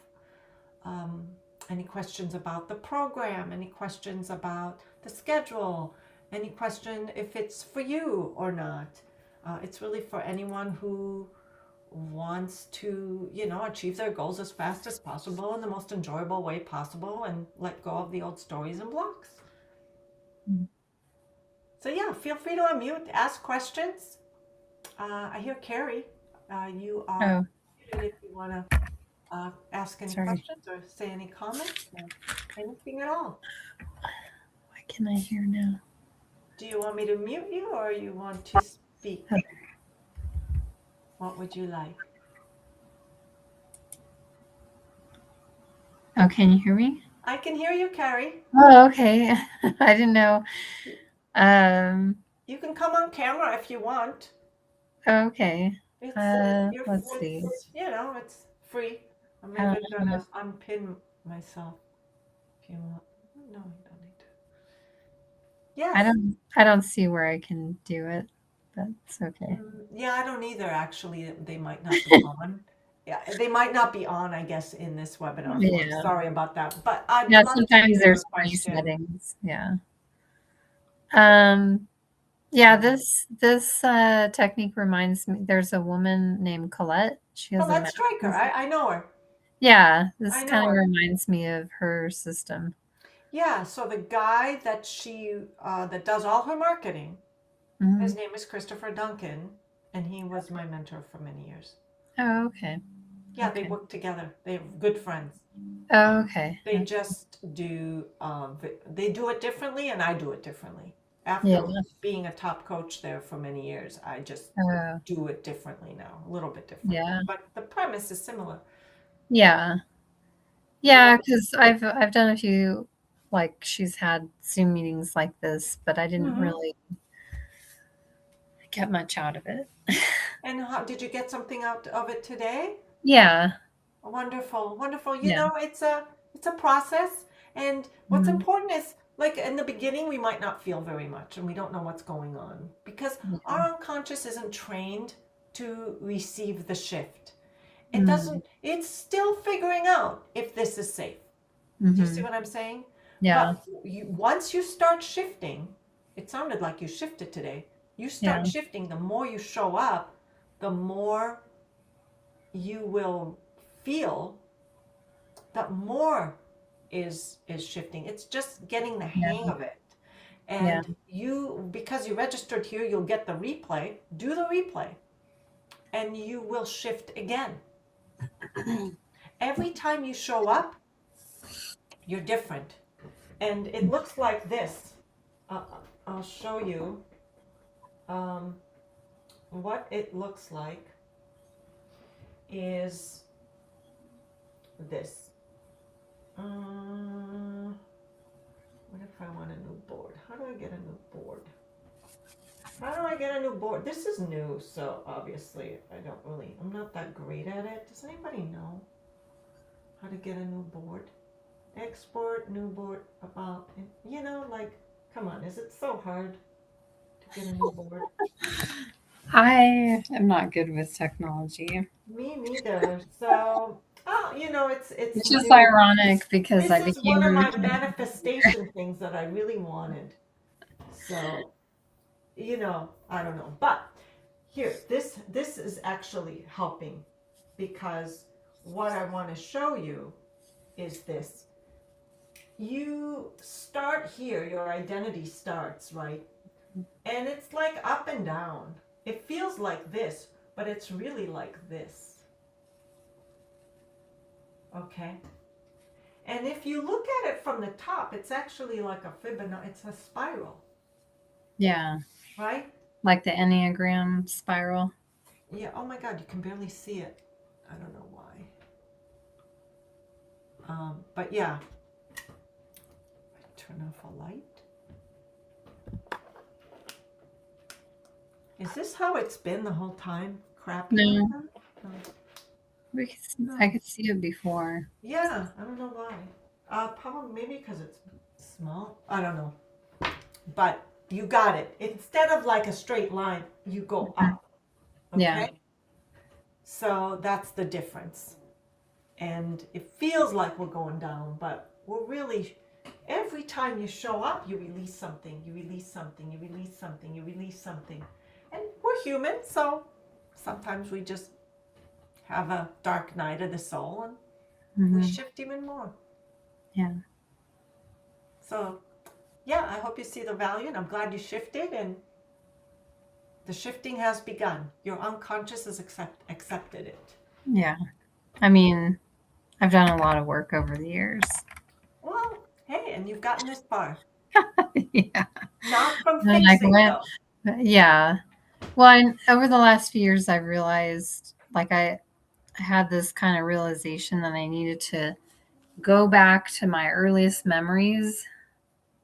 Any questions about the program, any questions about the schedule, any question if it's for you or not. It's really for anyone who wants to, achieve their goals as fast as possible in the most enjoyable way possible and let go of the old stories and blocks. So yeah, feel free to unmute, ask questions. I hear Carrie. You are muted if you want to ask any questions or say any comments or anything at all. Why can I hear now? Do you want me to mute you or you want to speak? Okay. What would you like? Oh, can you hear me? I can hear you, Carrie. Oh, okay. I didn't know. You can come on camera if you want. Okay. It's, Let's see. It's free. I'm even gonna unpin myself if you want. No, you don't need to. Yes. I don't see where I can do it. That's okay. Yeah, I don't either. Actually, they might not be on. Yeah, they might not be on, I guess, in this webinar. Yeah. Sorry about that. But I'd Yeah, love to sometimes hear there's your question. settings. Yeah. Yeah, this technique reminds me, there's a woman named Colette. She has Colette Stryker. I know her. Yeah, this I know kind of her. reminds me of her system. Yeah, so the guy that she that does all her marketing, his name is Christopher Duncan, and he was my mentor for many years. Oh, okay. Yeah, they work together. They're good friends. Oh, okay. They just do they do it differently, and I do it differently. After being a top coach there for many years, I just do it differently now, a little bit different. Yeah. But the premise is similar. Yeah. Yeah, because I've done a few, like she's had Zoom meetings like this, but I didn't really get much out of it. And how did you get something out of it today? Yeah. Wonderful, wonderful. It's a process, and what's important is, like, in the beginning we might not feel very much and we don't know what's going on because our unconscious isn't trained to receive the shift. It doesn't, it's still figuring out if this is safe. Do you see what I'm saying? Yeah. But once you start shifting, it sounded like you shifted today. You start shifting, the more you show up, the more you will feel that more is shifting. It's just getting the hang of it. And you, because you registered here, you'll get the replay. Do the replay and you will shift again. Every time you show up, you're different. And it looks like this. I'll show you what it looks like is this. What if I want a new board? How do I get a new board? How do I get a new board? This is new, so obviously I'm not that great at it. Does anybody know how to get a new board? Export new board about, like, come on, is it so hard to get a new board? I am not good with technology. Me neither. So, it's It's just new. ironic because This I is became one a of my machine. manifestation things that I really wanted. So, I don't know. But here, this is actually helping because what I want to show you is this. You start here, your identity starts, right? And it's like up and down. It feels like this, but it's really like this. Okay? And if you look at it from the top, it's actually like a Fibonacci, it's a spiral, Yeah, right? like the Enneagram spiral. Yeah, oh my God, you can barely see it. I don't know why. But yeah, turn off a light. Is this how it's been the whole time? Crappy like No, that? No. I could see it before. Yeah, I don't know why. Probably maybe because it's small. I don't know. But you got it. Instead of like a straight line, you go up. Yeah, Okay? So that's the difference. And it feels like we're going down, but we're really, every time you show up, you release something, you release something, you release something, you release something. And we're human, so sometimes we just have a dark night of the soul and we shift even more. yeah, So, yeah, I hope you see the value, and I'm glad you shifted, and the shifting has begun. Your unconscious has accepted it. yeah. I mean, I've done a lot of work over the years. Well, hey, and you've gotten this far. Yeah. Not from And I fixing, went, though. yeah. Well, over the last few years, I've realized like I had this kind of realization that I needed to go back to my earliest memories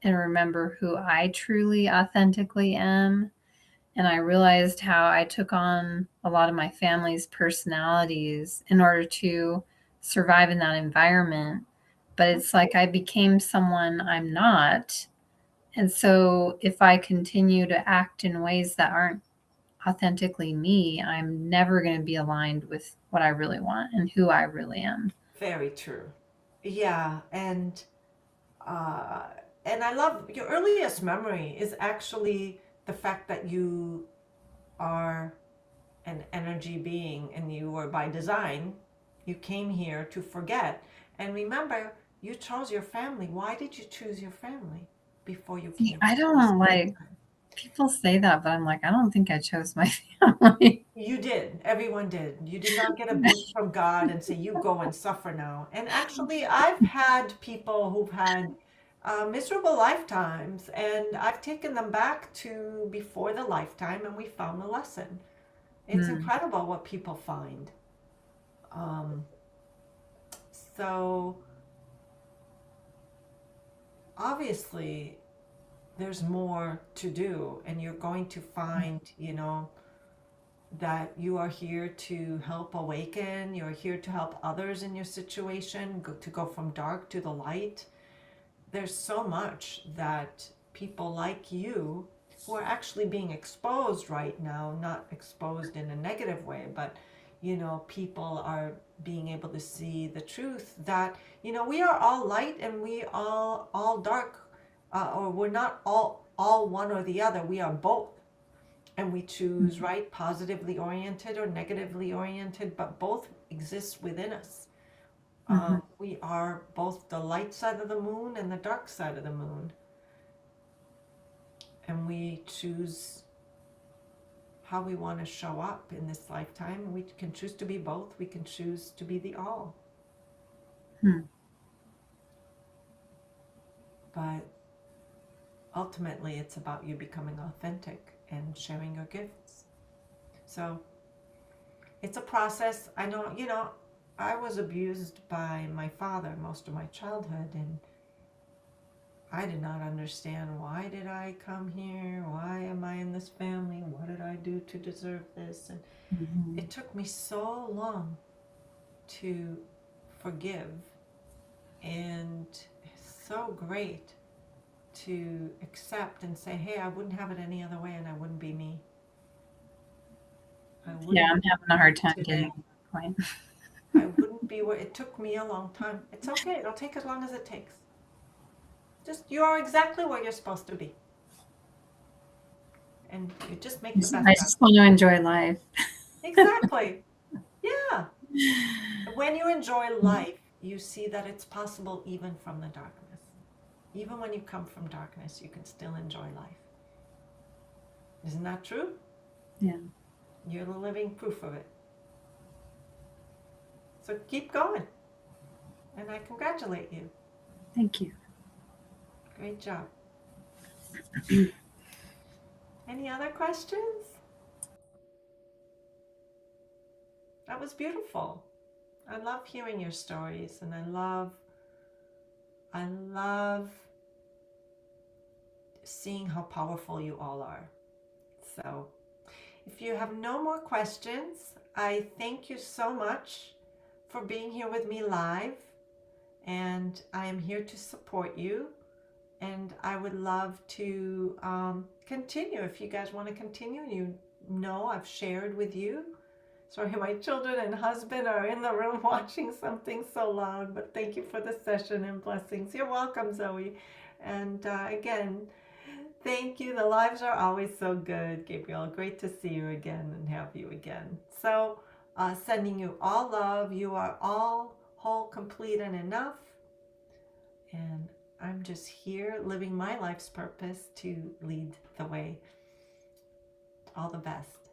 and remember who I truly authentically am. And I realized how I took on a lot of my family's personalities in order to survive in that environment. But it's like I became someone I'm not. And so if I continue to act in ways that aren't authentically me, I'm never going to be aligned with what I really want and who I really am. Very true. Yeah, uh, and I love your earliest memory is actually the fact that you are an energy being and you were by design. You came here to forget. And remember, you chose your family. Why did you choose your family before you See, came I to this don't like lifetime? people say that, but I'm like, I don't think I chose my family. You did. Everyone did. You did not get a boot from God and say, you go and suffer now. And actually, I've had people who've had miserable lifetimes, and I've taken them back to before the lifetime, and we found the lesson. It's Hmm. incredible what people find. Um, so, obviously, there's more to do, and you're going to find, that you are here to help awaken, you're here to help others in your situation, to go from dark to the light. There's so much that people like you who are actually being exposed right now, not exposed in a negative way, but people are being able to see the truth that we are all light and we all dark, or we're not all one or the other. We are both, and we choose right, positively oriented or negatively oriented, but both exist within us. Mhm. We are both the light side of the moon and the dark side of the moon, and we choose how we want to show up in this lifetime. We can choose to be both. We can choose to be the all. Hmm. But ultimately, it's about you becoming authentic and sharing your gifts. So it's a process. I know, I was abused by my father most of my childhood, and I did not understand, why did I come here? Why am I in this family? What did I do to deserve this? And Mhm. it took me so long to forgive, and so great to accept and say, hey, I wouldn't have it any other way, and I wouldn't be me. I Yeah, wouldn't I'm be having a here hard time getting today. to that point. I wouldn't be where it took me a long time. It's okay. It'll take as long as it takes. Just, you are exactly where you're supposed to be. And you just make the best I out of just want to enjoy life. it. Exactly. Yeah. When you enjoy life, you see that it's possible even from the darkness. Even when you come from darkness, you can still enjoy life. Isn't that true? Yeah. You're the living proof of it. So keep going. And I congratulate you. Thank you. Great job. Any other questions? That was beautiful. I love hearing your stories, and I love seeing how powerful you all are. So, if you have no more questions, I thank you so much for being here with me live, and I am here to support you. And I would love to continue. If you guys want to continue, you know I've shared with you. Sorry, my children and husband are in the room watching something so loud, but thank you for the session and blessings. You're welcome, Zoe. And again, thank you. The lives are always so good, Gabriel. Great to see you again and have you again. So, sending you all love. You are all whole, complete, and enough. And I'm just here living my life's purpose to lead the way. All the best.